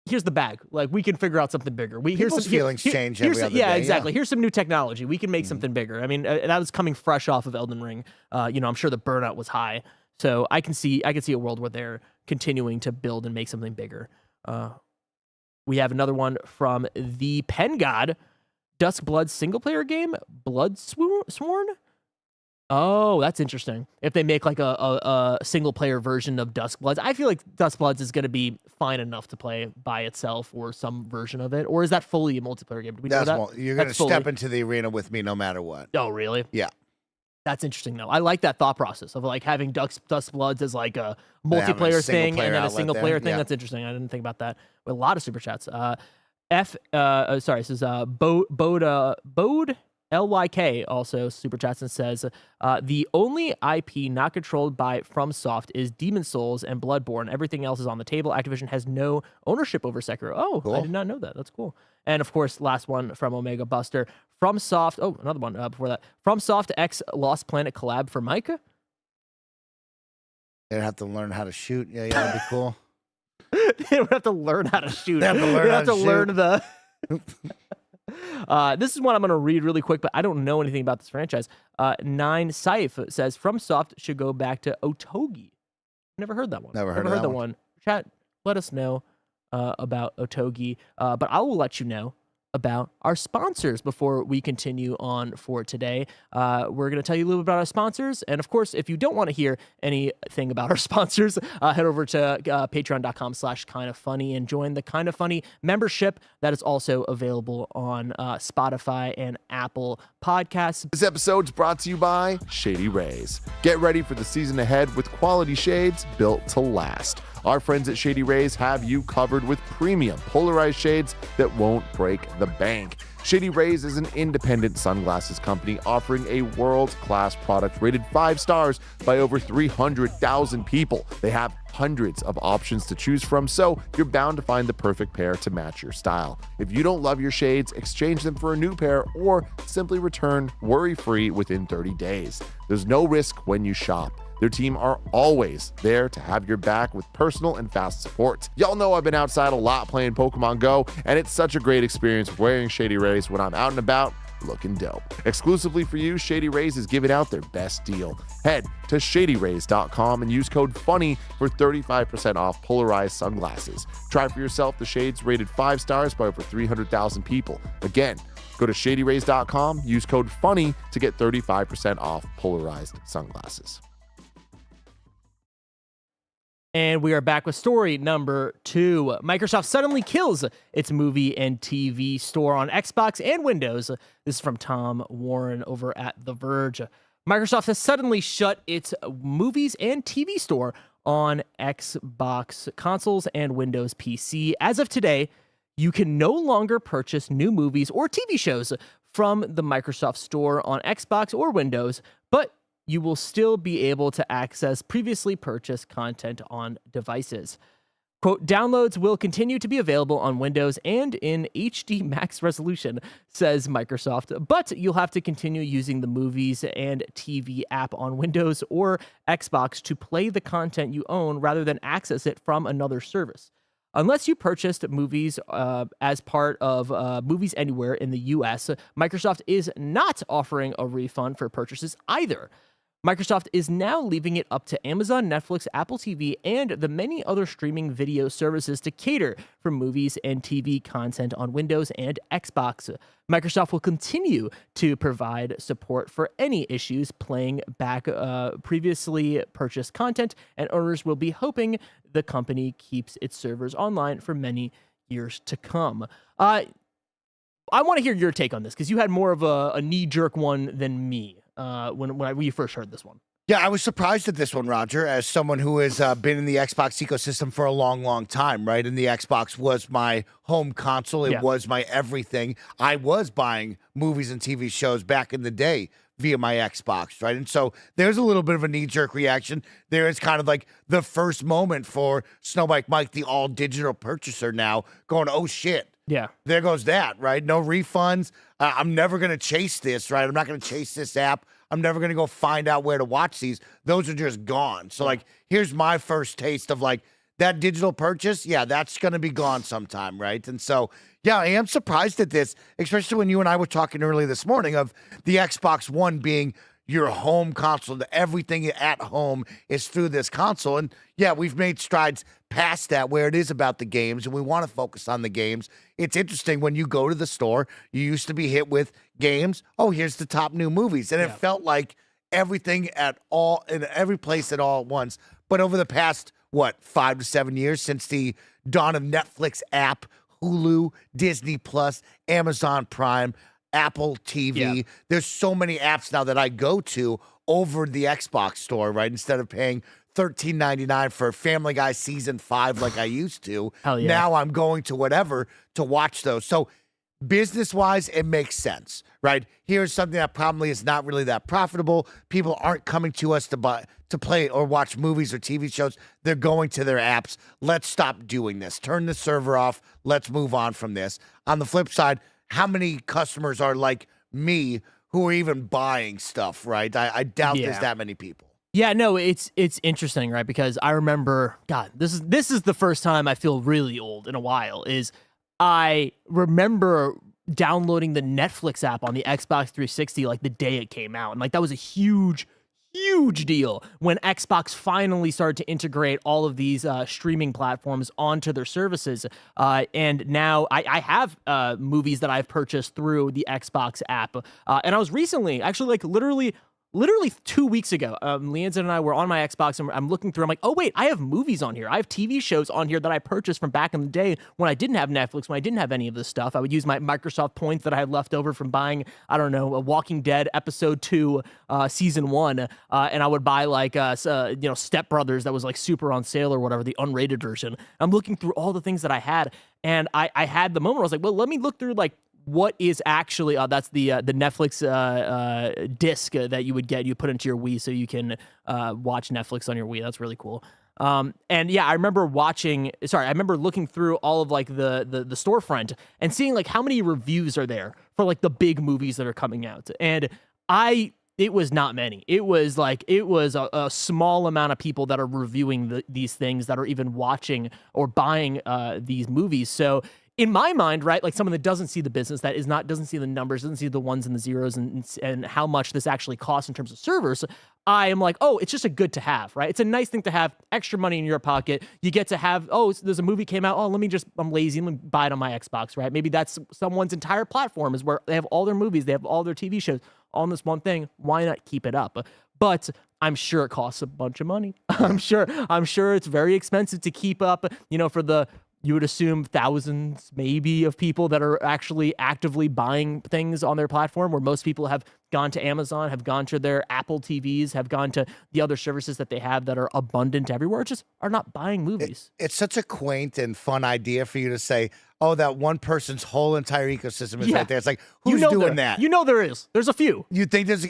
Here's the bag. Like we can figure out something bigger. People's feelings change every other yeah, day. exactly. Yeah. Here's some new technology. We can make something bigger. I mean, that was coming fresh off of Elden Ring. I'm sure the burnout was high. So I can see a world where they're continuing to build and make something bigger. We have another one from the Pen God, Duskblood single player game, Blood Sworn. Oh, that's interesting. If they make like a single player version of Duskbloods, I feel like Duskbloods is going to be fine enough to play by itself or some version of it. Or is that fully a multiplayer game? Do we know that? You're going to step into the arena with me no matter what. Oh, really? Yeah. That's interesting, though. I like that thought process of like having Duskbloods as like a multiplayer thing and then a single player thing. Yeah. That's interesting. I didn't think about that. With a lot of super chats. This is Bode LYK also super chats and says, the only IP not controlled by FromSoft is Demon Souls and Bloodborne. Everything else is on the table. Activision has no ownership over Sekiro. Oh, cool. I did not know that. That's cool. And of course, last one from Omega Buster. FromSoft. Oh, another one before that. FromSoft X Lost Planet collab for Micah. They'd have to learn how to shoot. Yeah, that'd be cool. They would have to learn how to shoot. They have to learn the. This is one I'm going to read really quick, but I don't know anything about this franchise. 9 Saif says FromSoft should go back to Otogi. Never heard that one. Never heard that one. Chat, let us know about Otogi. But I will let you know about our sponsors before we continue on for today. We're going to tell you a little bit about our sponsors. And of course, if you don't want to hear anything about our sponsors, head over to patreon.com/kindoffunny and join the Kind of Funny membership that is also available on Spotify and Apple Podcasts. This episode is brought to you by Shady Rays. Get ready for the season ahead with quality shades built to last. Our friends at Shady Rays have you covered with premium polarized shades that won't break the bank. Shady Rays is an independent sunglasses company offering a world-class product rated 5 stars by over 300,000 people. They have hundreds of options to choose from, so you're bound to find the perfect pair to match your style. If you don't love your shades, exchange them for a new pair or simply return worry-free within 30 days. There's no risk when you shop. Their team are always there to have your back with personal and fast support. Y'all know I've been outside a lot playing Pokemon Go, and it's such a great experience wearing Shady Rays when I'm out and about looking dope. Exclusively for you, Shady Rays is giving out their best deal. Head to shadyrays.com and use code FUNNY for 35% off polarized sunglasses. Try for yourself the shades rated 5 stars by over 300,000 people. Again, go to shadyrays.com, use code FUNNY to get 35% off polarized sunglasses. And we are back with story number 2. Microsoft suddenly kills its movie and TV store on Xbox and Windows. This is from Tom Warren over at The Verge. Microsoft has suddenly shut its movies and TV store on Xbox consoles and Windows PC. As of today, You can no longer purchase new movies or TV shows from the Microsoft Store on Xbox or Windows, but you will still be able to access previously purchased content on devices. Quote, downloads will continue to be available on Windows and in HD max resolution, says Microsoft, but you'll have to continue using the Movies and TV app on Windows or Xbox to play the content you own rather than access it from another service. Unless you purchased movies as part of Movies Anywhere in the US, Microsoft is not offering a refund for purchases either. Microsoft is now leaving it up to Amazon, Netflix, Apple TV, and the many other streaming video services to cater for movies and TV content on Windows and Xbox. Microsoft will continue to provide support for any issues playing back previously purchased content, and owners will be hoping the company keeps its servers online for many years to come. I want to hear your take on this, because you had more of a knee-jerk one than me. When you first heard this one. Yeah, I was surprised at this one, Roger, as someone who has been in the Xbox ecosystem for a long, long time, right? And the Xbox was my home console. It was my everything. I was buying movies and TV shows back in the day via my Xbox, right? And so there's a little bit of a knee-jerk reaction. There is kind of like the first moment for Snowbike Mike, the all-digital purchaser now, going, oh, shit. Yeah. There goes that, right? No refunds. I'm never going to chase this, right? I'm not going to chase this app. I'm never going to go find out where to watch these. Those are just gone. So, like, here's my first taste of, like, that digital purchase. Yeah, that's going to be gone sometime, right? And so, yeah, I am surprised at this, especially when you and I were talking earlier this morning of the Xbox One being your home console. Everything at home is through this console. And yeah, we've made strides past that where it is about the games and we want to focus on the games. It's interesting when you go to the store, you used to be hit with games. Oh, here's the top new movies. And it felt like everything at all, in every place at all at once. But over the past, 5 to 7 years since the dawn of Netflix app, Hulu, Disney Plus, Amazon Prime, Apple TV. There's so many apps now that I go to over the Xbox store, right? Instead of paying $13.99 for Family Guy season 5 like I used to. Hell yeah. Now I'm going to whatever to watch those. So business-wise, it makes sense, right? Here's something that probably is not really that profitable. People aren't coming to us to play or watch movies or TV shows. They're going to their apps. Let's stop doing this. Turn the server off. Let's move on from this. On the flip side, how many customers are like me who are even buying stuff, right? I doubt there's that many people. Yeah, no, it's interesting, right? Because I remember, God, this is the first time I feel really old in a while, is I remember downloading the Netflix app on the Xbox 360 like the day it came out. And like that was a huge deal when Xbox finally started to integrate all of these streaming platforms onto their services. And now I have movies that I've purchased through the Xbox app. And I was recently, actually like literally 2 weeks ago, Leanza and I were on my Xbox and I'm looking through. I'm like, oh, wait, I have movies on here. I have TV shows on here that I purchased from back in the day when I didn't have Netflix, when I didn't have any of this stuff. I would use my Microsoft points that I had left over from buying, I don't know, a Walking Dead episode 2, season 1. And I would buy like, Step Brothers that was like super on sale or whatever, the unrated version. I'm looking through all the things that I had. And I had the moment where I was like, well, let me look through like, what is actually that's the Netflix disc that you would get, you put into your Wii so you can watch Netflix on your Wii. That's really cool. And yeah, I remember looking through all of like the storefront and seeing like how many reviews are there for like the big movies that are coming out. And it was not many. It was a small amount of people that are reviewing these things, that are even watching or buying these movies. So in my mind, right, like someone that doesn't see the business, doesn't see the numbers, doesn't see the ones and the zeros and how much this actually costs in terms of servers, I am like, oh, it's just a good to have, right? It's a nice thing to have extra money in your pocket. You get to have, oh, there's a movie came out. Oh, I'm lazy. Let me buy it on my Xbox, right? Maybe that's someone's entire platform is where they have all their movies, they have all their TV shows on this one thing. Why not keep it up? But I'm sure it costs a bunch of money. I'm sure it's very expensive to keep up, for the you would assume thousands maybe of people that are actually actively buying things on their platform, where most people have gone to Amazon, have gone to their Apple TVs, have gone to the other services that they have that are abundant everywhere, just are not buying movies. It's such a quaint and fun idea for you to say, oh, that one person's whole entire ecosystem is right there. It's like, who's doing that? You know there is. There's a few. You think there's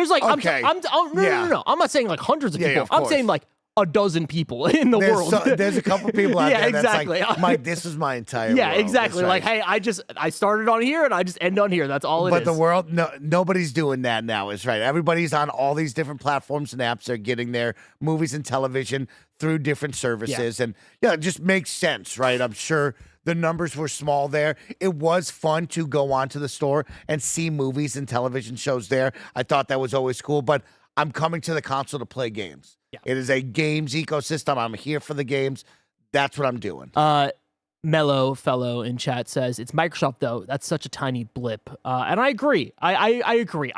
like, okay. No. I'm not saying like hundreds of people. I'm saying like a dozen people in the world. There's a couple people out there exactly. that's like, this is my entire yeah, world. exactly. Like, hey, I started on here and I just end on here. That's all it is. But the world, nobody's doing that now. Is right. Everybody's on all these different platforms and apps. They're getting their movies and television through different services. And it just makes sense, right? I'm sure the numbers were small there. It was fun to go onto the store and see movies and television shows there. I thought that was always cool, but I'm coming to the console to play games. Yeah. It is a games ecosystem. I'm here for the games. That's what I'm doing. Mellow fellow in chat says, it's Microsoft, though. That's such a tiny blip. And I agree. I agree.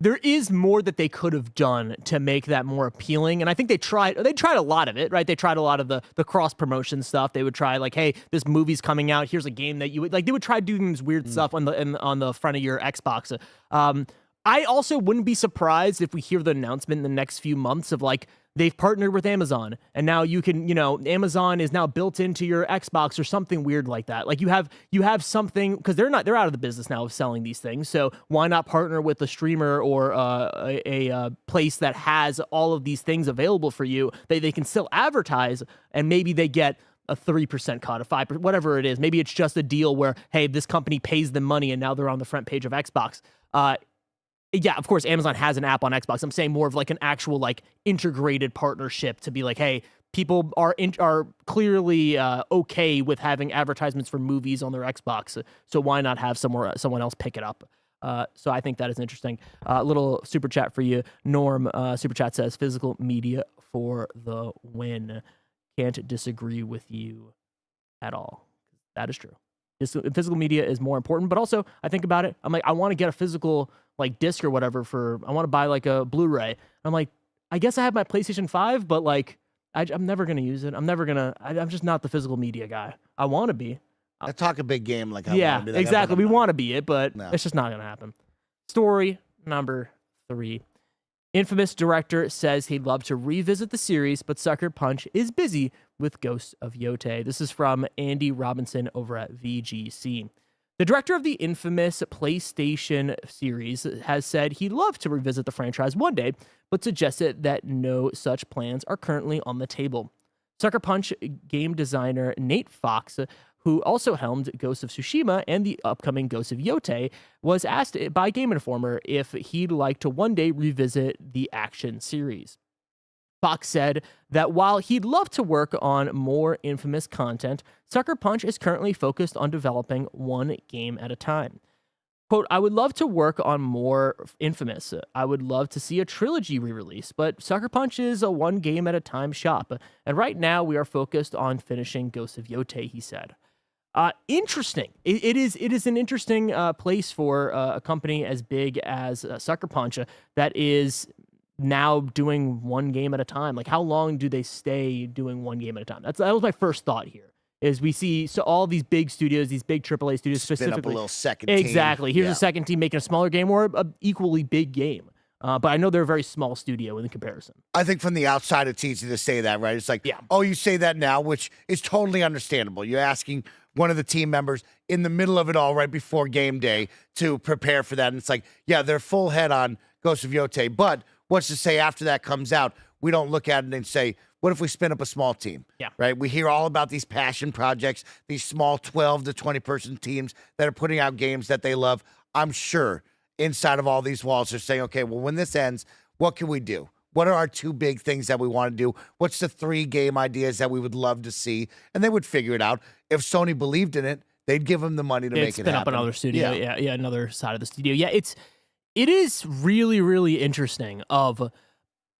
There is more that they could have done to make that more appealing. And I think they tried a lot of it, right? They tried a lot of the cross-promotion stuff. They would try, like, hey, this movie's coming out. Here's a game that you would... Like, they would try doing this weird stuff on the front of your Xbox. I also wouldn't be surprised if we hear the announcement in the next few months of, like, they've partnered with Amazon, and now you can, Amazon is now built into your Xbox or something weird like that. Like you have something, because they're out of the business now of selling these things. So why not partner with a streamer or a place that has all of these things available for you? They can still advertise, and maybe they get a 3% cut, a 5%, whatever it is. Maybe it's just a deal where, hey, this company pays them money, and now they're on the front page of Xbox. Yeah, of course, Amazon has an app on Xbox. I'm saying more of like an actual like integrated partnership to be like, hey, people are clearly okay with having advertisements for movies on their Xbox. So why not have someone else pick it up? So I think that is interesting. Little super chat for you, Norm. Super chat says physical media for the win. Can't disagree with you at all. That is true. Physical media is more important, but also I think about it. I'm like, I want to get a physical like disc or whatever I want to buy like a Blu-ray. I'm like, I guess I have my PlayStation 5, but like, I'm never going to use it. I'm just not the physical media guy. I want to be. I talk a big game like I yeah, want to be. Exactly. We want to be it, but it's just not going to happen. Story number 3. Infamous director says he'd love to revisit the series, but Sucker Punch is busy with Ghost of Yotei. This is from Andy Robinson over at VGC. The director of the infamous PlayStation series has said he'd love to revisit the franchise one day, but suggested that no such plans are currently on the table. Sucker Punch game designer Nate Fox, who also helmed Ghost of Tsushima and the upcoming Ghost of Yotei, was asked by Game Informer if he'd like to one day revisit the action series. Fox said that while he'd love to work on more Infamous content, Sucker Punch is currently focused on developing one game at a time. Quote, I would love to work on more Infamous. I would love to see a trilogy re-release, but Sucker Punch is a one game at a time shop, and right now we are focused on finishing Ghost of Yotei, he said. Interesting. It is an interesting place for a company as big as Sucker Punch that is now doing one game at a time. Like, how long do they stay doing one game at a time? That was my first thought here. Is we see all these big studios, these big AAA studios specifically. Spin up a little second team. Exactly. Here's a second team making a smaller game or an equally big game. But I know they're a very small studio in comparison. I think from the outside, it's easy to say that, right? It's like, oh, you say that now, which is totally understandable. You're asking one of the team members in the middle of it all, right before game day, to prepare for that. And it's like, yeah, they're full head on Ghost of Yotei. But what's to say after that comes out, we don't look at it and say, what if we spin up a small team? Yeah. Right? We hear all about these passion projects, these small 12 to 20-person teams that are putting out games that they love. I'm sure inside of all these walls are saying, okay, well, when this ends, what can we do? What are our 2 big things that we want to do? What's the 3 game ideas that we would love to see? And they would figure it out. If Sony believed in it, they'd give them the money to make it happen. Spin up another studio. Yeah, another side of the studio. Yeah, it is really, really interesting of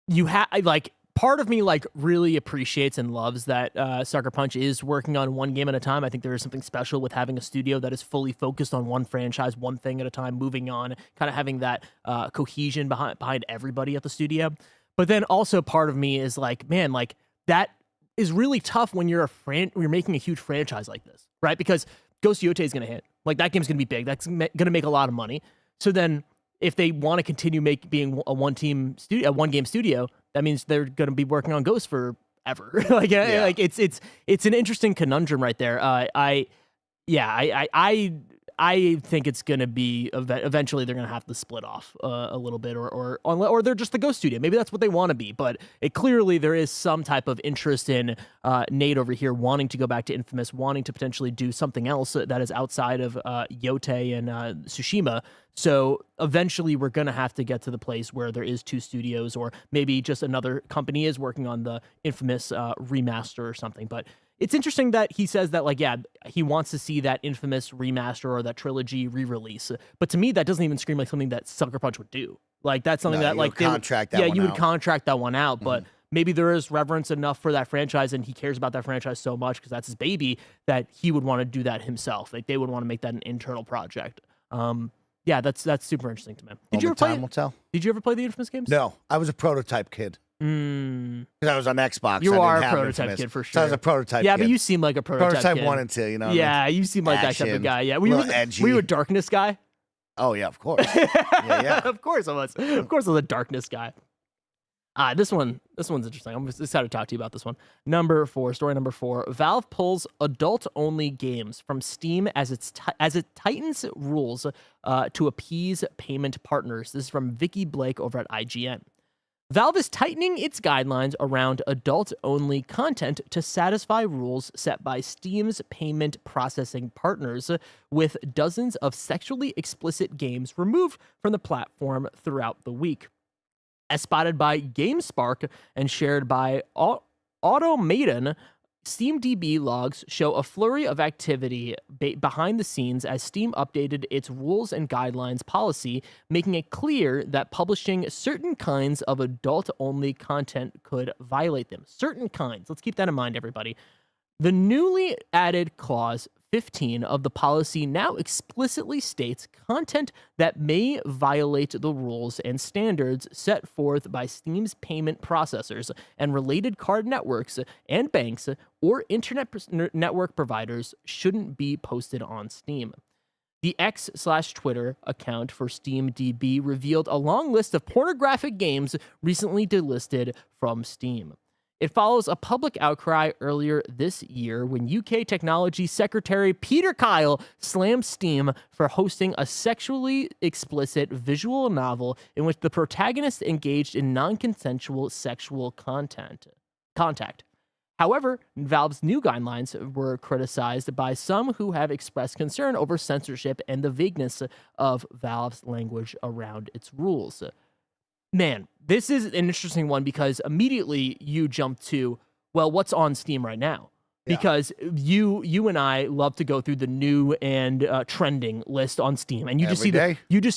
you have like part of me like really appreciates and loves that Sucker Punch is working on one game at a time. I think there is something special with having a studio that is fully focused on one franchise, one thing at a time, moving on, kind of having that cohesion behind everybody at the studio. But then also part of me is like, man, like that is really tough when you're you're making a huge franchise like this, right? Because Ghost of Yotei is going to hit. Like, that game's going to be big. That's going to make a lot of money. So then if they want to continue being a one-game studio, that means they're going to be working on Ghost forever. Like it's an interesting conundrum right there. I think it's going to be eventually they're going to have to split off a little bit, or they're just the Ghost studio. Maybe that's what they want to be, but clearly there is some type of interest in Nate over here wanting to go back to Infamous, wanting to potentially do something else that is outside of Yotei and Tsushima. So eventually we're going to have to get to the place where there is two studios, or maybe just another company is working on the Infamous remaster or something. But it's interesting that he says that, like, yeah, he wants to see that Infamous remaster or that trilogy re-release. But to me, that doesn't even scream like something that Sucker Punch would do. Like, that's something that, like, you would contract that one out. But maybe there is reverence enough for that franchise, and he cares about that franchise so much because that's his baby, that he would want to do that himself. Like, they would want to make that an internal project. Yeah, that's super interesting to me. Did you ever play the Infamous games? No, I was a prototype kid. Because I was on Xbox. You are a prototype kid for sure. So I was a prototype kid. Yeah, but you seem like a prototype kid. 1 and 2, you know? Yeah, you seem like that type of guy. Yeah, were you a Darkness guy? Oh, yeah, of course. yeah. Of course I was. Of course I was a Darkness guy. This one's interesting. I'm excited to talk to you about this one. Story number 4. Valve pulls adult-only games from Steam as it tightens rules to appease payment partners. This is from Vikki Blake over at IGN. Valve is tightening its guidelines around adult-only content to satisfy rules set by Steam's payment processing partners, with dozens of sexually explicit games removed from the platform throughout the week. As spotted by GameSpark and shared by Automaton, SteamDB logs show a flurry of activity behind the scenes as Steam updated its rules and guidelines policy, making it clear that publishing certain kinds of adult-only content could violate them. Certain kinds. Let's keep that in mind, everybody. The newly added clause 15 of the policy now explicitly states content that may violate the rules and standards set forth by Steam's payment processors and related card networks and banks or internet network providers shouldn't be posted on Steam. The X/Twitter account for SteamDB revealed a long list of pornographic games recently delisted from Steam. It follows a public outcry earlier this year when UK Technology Secretary Peter Kyle slammed Steam for hosting a sexually explicit visual novel in which the protagonist engaged in non-consensual sexual contact. However, Valve's new guidelines were criticized by some who have expressed concern over censorship and the vagueness of Valve's language around its rules. Man, this is an interesting one because immediately you jump to, well, what's on Steam right now? Yeah. Because you and I love to go through the new and trending list on Steam, and you just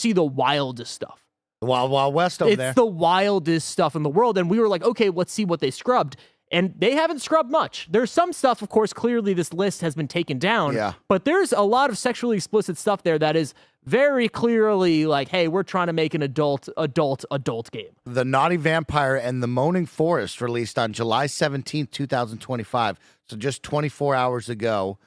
see the wildest stuff. The Wild West over there. It's the wildest stuff in the world, and we were like, okay, let's see what they scrubbed. And they haven't scrubbed much. There's some stuff, of course, clearly this list has been taken down. But there's a lot of sexually explicit stuff there that is very clearly like, hey, we're trying to make an adult game. The Naughty Vampire and the Moaning Forest released on July 17th, 2025. So just 24 hours ago.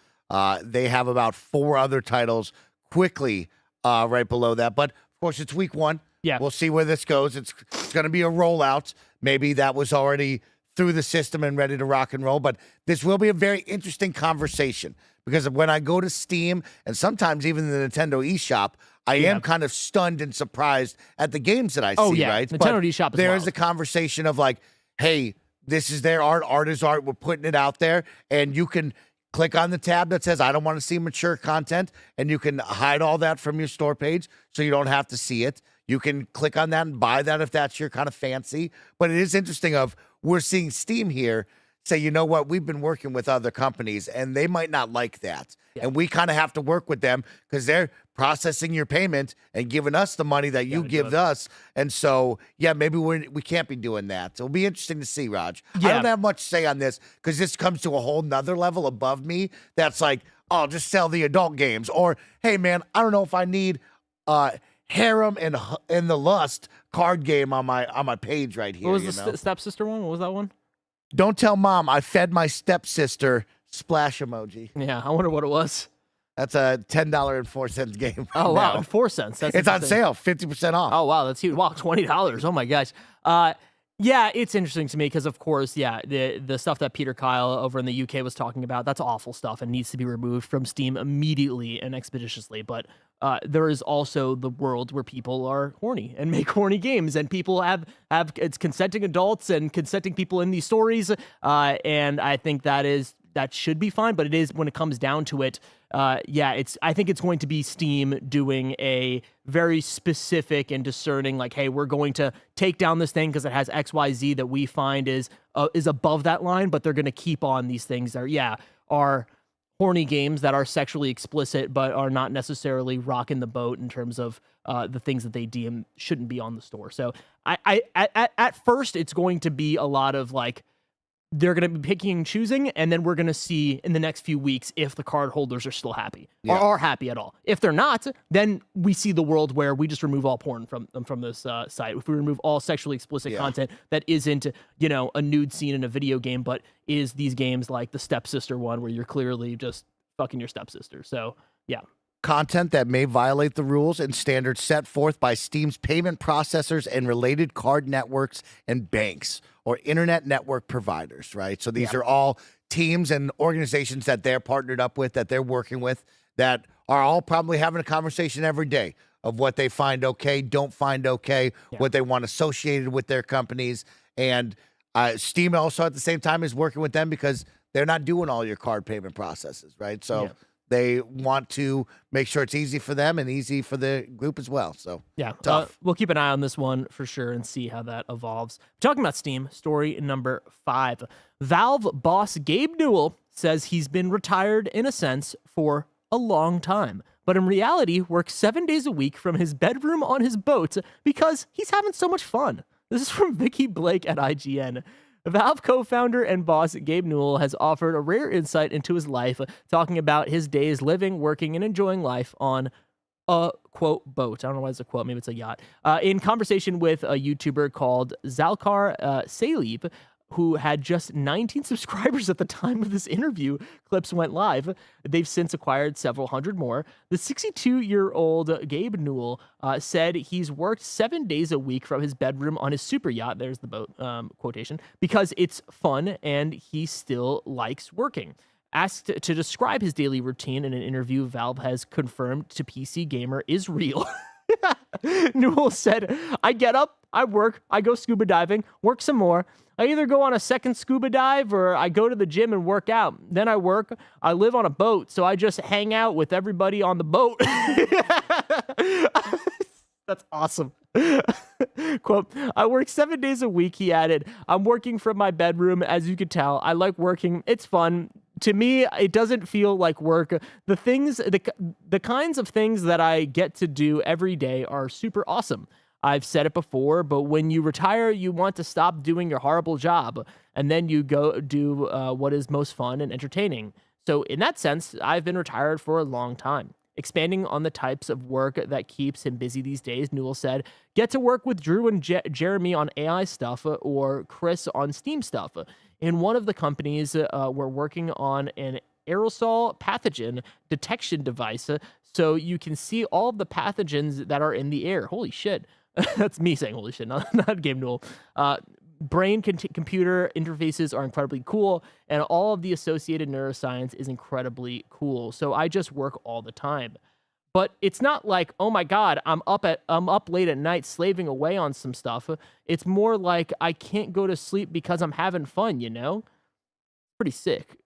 They have about 4 other titles quickly right below that. But, of course, it's week 1. Yeah. We'll see where this goes. It's going to be a rollout. Maybe that was already through the system and ready to rock and roll. But this will be a very interesting conversation because when I go to Steam and sometimes even the Nintendo eShop, I am kind of stunned and surprised at the games that I see, right? Nintendo eShop is there wild. is a conversation of like, hey, this is their art. Art is art. We're putting it out there. And you can click on the tab that says, I don't want to see mature content. And you can hide all that from your store page so you don't have to see it. You can click on that and buy that if that's your kind of fancy. But it is interesting we're seeing Steam here say, you know what, we've been working with other companies and they might not like that. Yeah. And we kind of have to work with them because they're processing your payment and giving us the money that you give us. And so, yeah, maybe we can't be doing that. So it'll be interesting to see, Raj. Yeah. I don't have much to say on this because this comes to a whole nother level above me. That's like, oh, just sell the adult games. Or, hey, man, I don't know if I need Harem and the Lust card game on my page right here. What was the stepsister one? What was that one? Don't tell mom I fed my stepsister, splash emoji. Yeah, I wonder what it was. That's a $10.04 game. Right Oh, wow, now. and 4 cents. That's It's on interesting. sale, 50% off. Oh, wow, that's huge. Wow, $20. Oh, my gosh. Yeah, it's interesting to me because, of course, the stuff that Peter Kyle over in the UK was talking about, that's awful stuff and needs to be removed from Steam immediately and expeditiously. But there is also the world where people are horny and make horny games, and people have it's consenting adults and consenting people in these stories, and I think that should be fine. But it is, when it comes down to it, I think it's going to be Steam doing a very specific and discerning, like, hey, we're going to take down this thing because it has XYZ that we find is above that line, but they're going to keep on these things that are horny games that are sexually explicit but are not necessarily rocking the boat in terms of the things that they deem shouldn't be on the store. So at first it's going to be a lot of like, they're going to be picking and choosing, and then we're going to see in the next few weeks if the card holders are still happy or are happy at all. If they're not, then we see the world where we just remove all porn from this site. If we remove all sexually explicit content that isn't, a nude scene in a video game, but is these games like the stepsister one where you're clearly just fucking your stepsister. So, yeah. Content that may violate the rules and standards set forth by Steam's payment processors and related card networks and banks or internet network providers, right? So these are all teams and organizations that they're partnered up with, that they're working with, that are all probably having a conversation every day of what they find okay, don't find okay, what they want associated with their companies. And Steam also at the same time is working with them because they're not doing all your card payment processes, right? So they want to make sure it's easy for them and easy for the group as well. So tough. We'll keep an eye on this one for sure and see how that evolves. Talking about Steam, story number 5. Valve boss Gabe Newell says he's been retired in a sense for a long time, but in reality works 7 days a week from his bedroom on his boat because he's having so much fun. This is from Vikki Blake at IGN. Valve co-founder and boss Gabe Newell has offered a rare insight into his life, talking about his days living, working, and enjoying life on a, quote, boat. I don't know why it's a quote. Maybe it's a yacht. In conversation with a YouTuber called Zalkar Salib, who had just 19 subscribers at the time of this interview, clips went live. They've since acquired several hundred more. The 62-year-old Gabe Newell said he's worked 7 days a week from his bedroom on his super yacht, there's the boat quotation, because it's fun and he still likes working. Asked to describe his daily routine in an interview, Valve has confirmed to PC Gamer is real. Newell said, I get up, I work, I go scuba diving, work some more. I either go on a second scuba dive or I go to the gym and work out. Then I work. I live on a boat, so I just hang out with everybody on the boat. That's awesome. Quote, I work 7 days a week, he added. I'm working from my bedroom, as you can tell. I like working. It's fun. To me, it doesn't feel like work. The kinds of things that I get to do every day are super awesome. I've said it before, but when you retire, you want to stop doing your horrible job, and then you go do what is most fun and entertaining. So in that sense, I've been retired for a long time. Expanding on the types of work that keeps him busy these days, Newell said, get to work with Drew and Jeremy on AI stuff or Chris on Steam stuff. In one of the companies, we're working on an aerosol pathogen detection device so you can see all of the pathogens that are in the air. Holy shit. That's me saying holy shit, not Gabe Newell. Brain-computer interfaces are incredibly cool, and all of the associated neuroscience is incredibly cool. So I just work all the time. But it's not like, oh my God, I'm up late at night slaving away on some stuff. It's more like I can't go to sleep because I'm having fun, Pretty sick.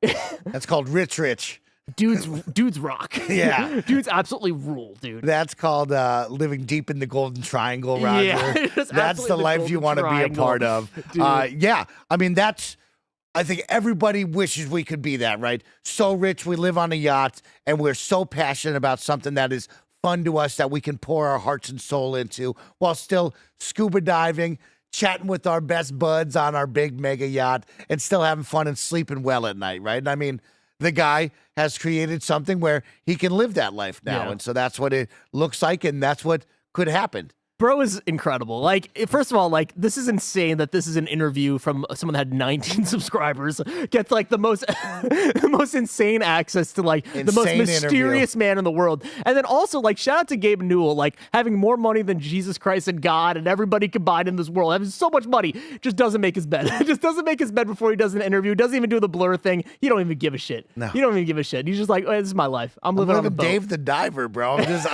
That's called rich. Dudes rock. Yeah. Dudes absolutely rule, dude. That's called living deep in the golden triangle, Roger. Yeah, that's the life you want to be a part of. I mean, I think everybody wishes we could be that, right? So rich, we live on a yacht, and we're so passionate about something that is fun to us that we can pour our hearts and soul into while still scuba diving, chatting with our best buds on our big mega yacht, and still having fun and sleeping well at night, right? I mean, the guy has created something where he can live that life now. Yeah. And so that's what it looks like, and that's what could happen. bro is incredible. Like, first of all, like, this is insane that this is an interview from someone that had 19 subscribers, gets like the most the most insane access to like the most mysterious man in the world. And then also, like, shout out to Gabe Newell, like having more money than Jesus Christ and God and everybody combined in this world, having so much money, just doesn't make his bed. Just doesn't make his bed before he does an interview. Doesn't even do the blur thing. He don't even give a shit. No. You don't even give a shit. He's just like, oh, this is my life. I'm living on a boat. Dave the Diver, bro. I'm just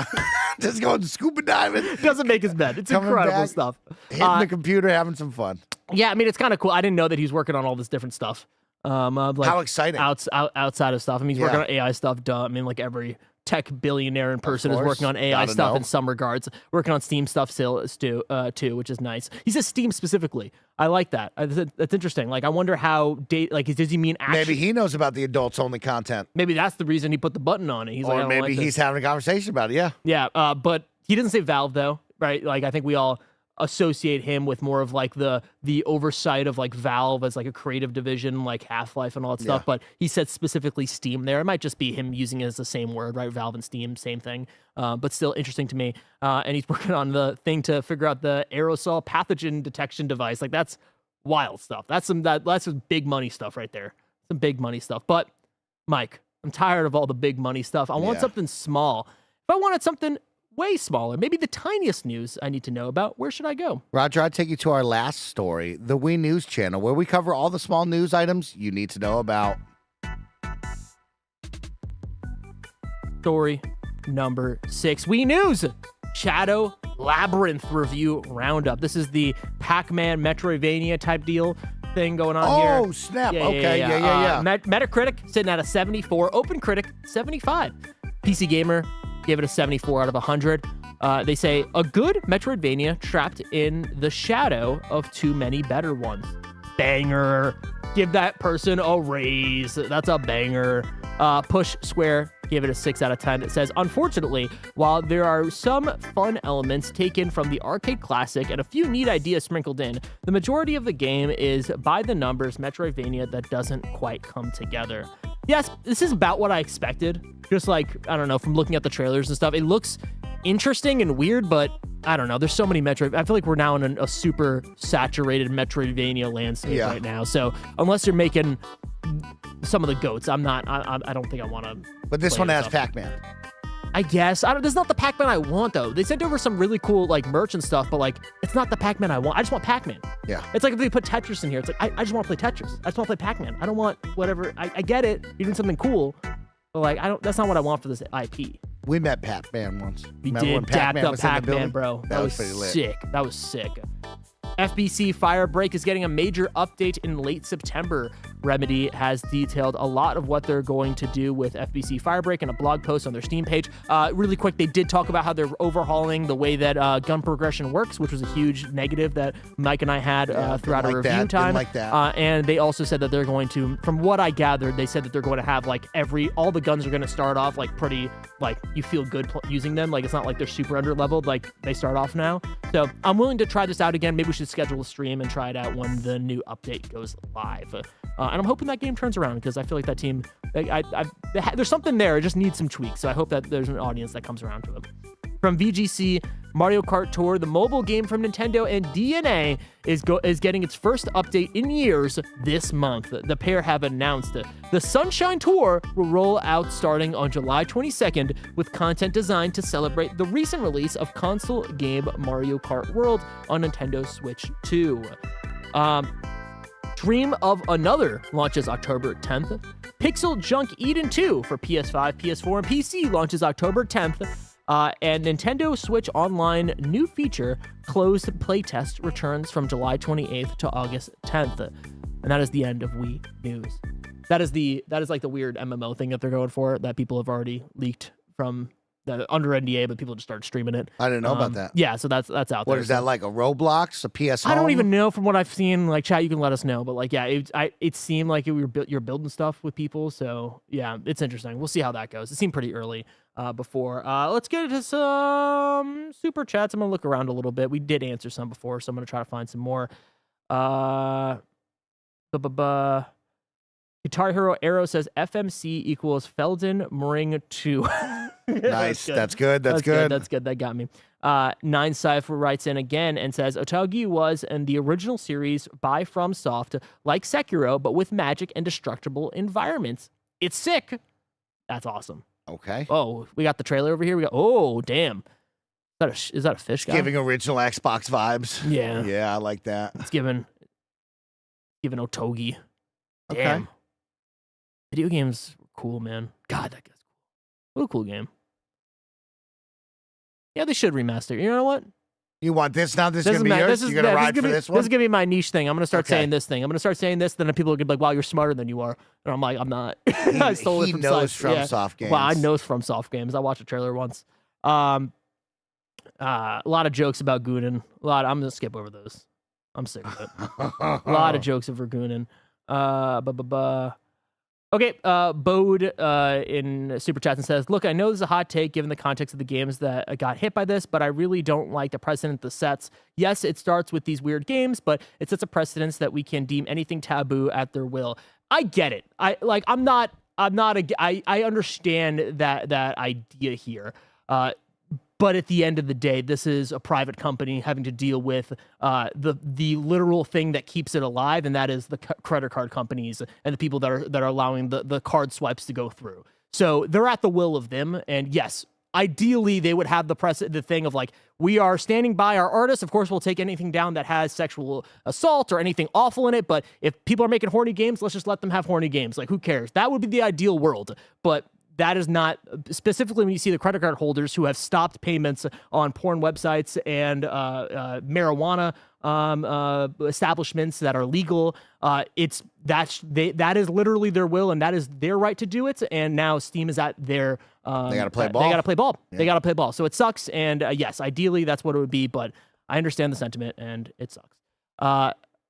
just going scuba diving. Doesn't make his bed. It's incredible stuff. Hitting the computer, having some fun. Yeah, I mean, it's kind of cool. I didn't know that he's working on all this different stuff. Like how exciting. Outside of stuff. I mean, he's working on AI stuff. Duh. I mean, like every tech billionaire in person is working on AI stuff in some regards. Working on Steam stuff still too, which is nice. He says Steam specifically. I like that. That's interesting. Like, I wonder how does he mean actually? Maybe he knows about the adults only content. Maybe that's the reason he put the button on it. He's or maybe he's having a conversation about it. Yeah. Yeah. But he doesn't say Valve though, right? Like, I think we all associate him with more of like the oversight of like Valve as like a creative division, like Half-Life and all that stuff. But he said specifically Steam there. It might just be him using it as the same word, right? Valve and Steam, same thing. But still interesting to me. And he's working on the thing to figure out the aerosol pathogen detection device. Like, that's wild stuff. That's some big money stuff right there. Some big money stuff. But Mike, I'm tired of all the big money stuff. I want something small. If I wanted something way smaller, maybe the tiniest news I need to know about, where should I go? Roger, I'd take you to our last story, the We News channel, where we cover all the small news items you need to know about. Story number 6. We News Shadow Labyrinth review roundup. This is the Pac-Man Metroidvania type deal thing going on here. Oh, snap. Yeah. Metacritic sitting at a 74. OpenCritic, 75. PC Gamer gave it a 74 out of 100. They say, a good Metroidvania trapped in the shadow of too many better ones. Banger. Give that person a raise. That's a banger. Push Square gave it a 6 out of 10. It says, unfortunately, while there are some fun elements taken from the arcade classic and a few neat ideas sprinkled in, the majority of the game is by the numbers Metroidvania that doesn't quite come together. Yes, this is about what I expected. Just like, I don't know, from looking at the trailers and stuff, it looks interesting and weird, but I don't know. There's so many Metroid. I feel like we're now in a super saturated Metroidvania landscape right now. So unless you're making some of the goats, I don't think I want to. But this one has Pac-Man. I guess. This is not the Pac-Man I want, though. They sent over some really cool, like, merch and stuff, but, like, it's not the Pac-Man I want. I just want Pac-Man. Yeah. It's like if they put Tetris in here. It's like, I just want to play Tetris. I just want to play Pac-Man. I don't want whatever. I get it. You're doing something cool, but, like, that's not what I want for this IP. We met Pac-Man once. We did. Dapped up Pac-Man, bro. That was pretty lit. Sick. That was sick. FBC Firebreak is getting a major update in late September. Remedy has detailed a lot of what they're going to do with FBC Firebreak in a blog post on their Steam page. Really quick, they did talk about how they're overhauling the way that gun progression works, which was a huge negative that Mike and I had throughout our review time. And they also said that they're going to, from what I gathered, they said that they're going to have like all the guns are going to start off like pretty, like you feel good using them. Like it's not like they're super under leveled like they start off now. So I'm willing to try this out again. Maybe we should schedule a stream and try it out when the new update goes live. And I'm hoping that game turns around because I feel like that team, there's something there. It just needs some tweaks. So I hope that there's an audience that comes around to it. From VGC, Mario Kart Tour, the mobile game from Nintendo and DNA is getting its first update in years this month. The pair have announced it. The Sunshine Tour will roll out starting on July 22nd with content designed to celebrate the recent release of console game Mario Kart World on Nintendo Switch 2. Dream of Another launches October 10th. Pixel Junk Eden 2 for PS5, PS4, and PC launches October 10th. And Nintendo Switch Online new feature, Closed Playtest, returns from July 28th to August 10th. And that is the end of Wii News. That is like the weird MMO thing that they're going for that people have already leaked from under NDA, but people just started streaming it. I didn't know about that. Yeah, so that's out there. What is that, like a Roblox, a PS Home? I don't even know from what I've seen. Like, chat, you can let us know. But like, yeah, it seemed like you're building stuff with people. So yeah, it's interesting. We'll see how that goes. It seemed pretty early before. Let's get into some super chats. I'm gonna look around a little bit. We did answer some before, so I'm gonna try to find some more. Guitar Hero Arrow says FMC equals Felden Mering 2. Nice. That's good. That's good. That's good. That got me. Nine Cypher writes in again and says, Otogi was in the original series by FromSoft, like Sekiro, but with magic and destructible environments. It's sick. That's awesome. Okay. Oh, we got the trailer over here. We got, oh, damn. Is that a fish guy? Giving original Xbox vibes. Yeah. Yeah, I like that. It's giving Otogi. Okay. Damn. Video games were cool, man. God, that guy's cool. What a cool game. Yeah, they should remaster. You know what? You want this now? This is going to be yours? You're going to ride for this one? This is going to be my niche thing. I'm going to start saying this thing. I'm going to start saying this, then people are going to be like, wow, you're smarter than you are. And I'm like, I'm not. I stole it from knows FromSoft games. Well, I know FromSoft games. I watched a trailer once. A lot of jokes about Goonin. I'm going to skip over those. I'm sick of it. A lot of jokes over Goonin. Okay, Bode in Super Chats and says, look, I know this is a hot take given the context of the games that got hit by this, but I really don't like the precedent this sets. Yes, it starts with these weird games, but it sets a precedence that we can deem anything taboo at their will. I get it. I understand that idea here. But at the end of the day, this is a private company having to deal with the literal thing that keeps it alive, and that is the credit card companies and the people that are allowing the card swipes to go through. So they're at the will of them. And yes, ideally they would have the thing of like, we are standing by our artists. Of course, we'll take anything down that has sexual assault or anything awful in it. But if people are making horny games, let's just let them have horny games. Like, who cares? That would be the ideal world. But that is not, specifically when you see the credit card holders who have stopped payments on porn websites and marijuana establishments that are legal. That is literally their will, and that is their right to do it. And now Steam is at their they got to play ball. They got to play ball. Yeah. They got to play ball. So it sucks. And yes, ideally that's what it would be, but I understand the sentiment, and it sucks.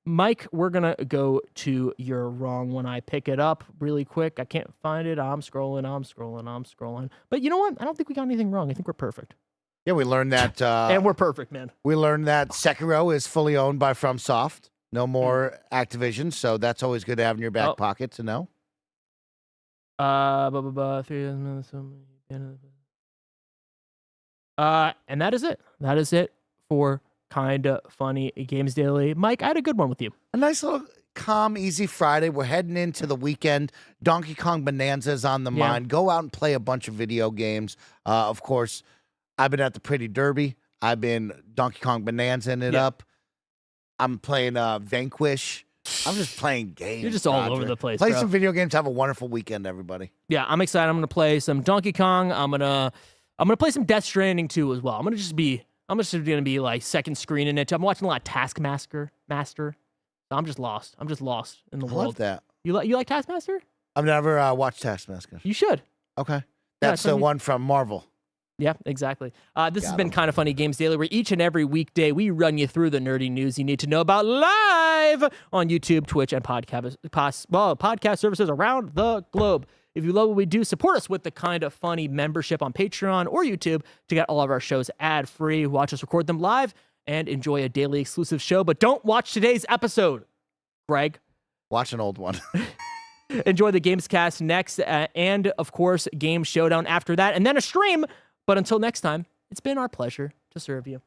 Mike, we're going to go to your wrong when I pick it up really quick. I can't find it. I'm scrolling. But you know what? I don't think we got anything wrong. I think we're perfect. Yeah, we learned that. And we're perfect, man. We learned that Sekiro is fully owned by FromSoft. No more Activision, so that's always good to have in your back pocket to know. And that is it. That is it for Kinda Funny Games Daily. Mike, I had a good one with you. A nice little calm, easy Friday. We're heading into the weekend. Donkey Kong Bonanza is on the mind. Go out and play a bunch of video games. Of course, I've been at the Pretty Derby. I've been Donkey Kong Bonanza-ing it up. I'm playing Vanquish. I'm just playing games. You're just all over the place. Play some video games. Have a wonderful weekend, everybody. Yeah, I'm excited. I'm going to play some Donkey Kong. I'm gonna play some Death Stranding too as well. I'm just going to be like second screening it. I'm watching a lot of Taskmaster. So I'm just lost. I'm just lost in the world. I love that. You like Taskmaster? I've never watched Taskmaster. You should. Okay. That's the one from Marvel. Yeah, exactly. This has been Kinda Funny Games Daily, where each and every weekday we run you through the nerdy news you need to know about live on YouTube, Twitch, and podcast services around the globe. If you love what we do, support us with the Kinda Funny membership on Patreon or YouTube to get all of our shows ad-free. Watch us record them live and enjoy a daily exclusive show. But don't watch today's episode, Greg. Watch an old one. Enjoy the Gamescast next, and, of course, Game Showdown after that, and then a stream. But until next time, it's been our pleasure to serve you.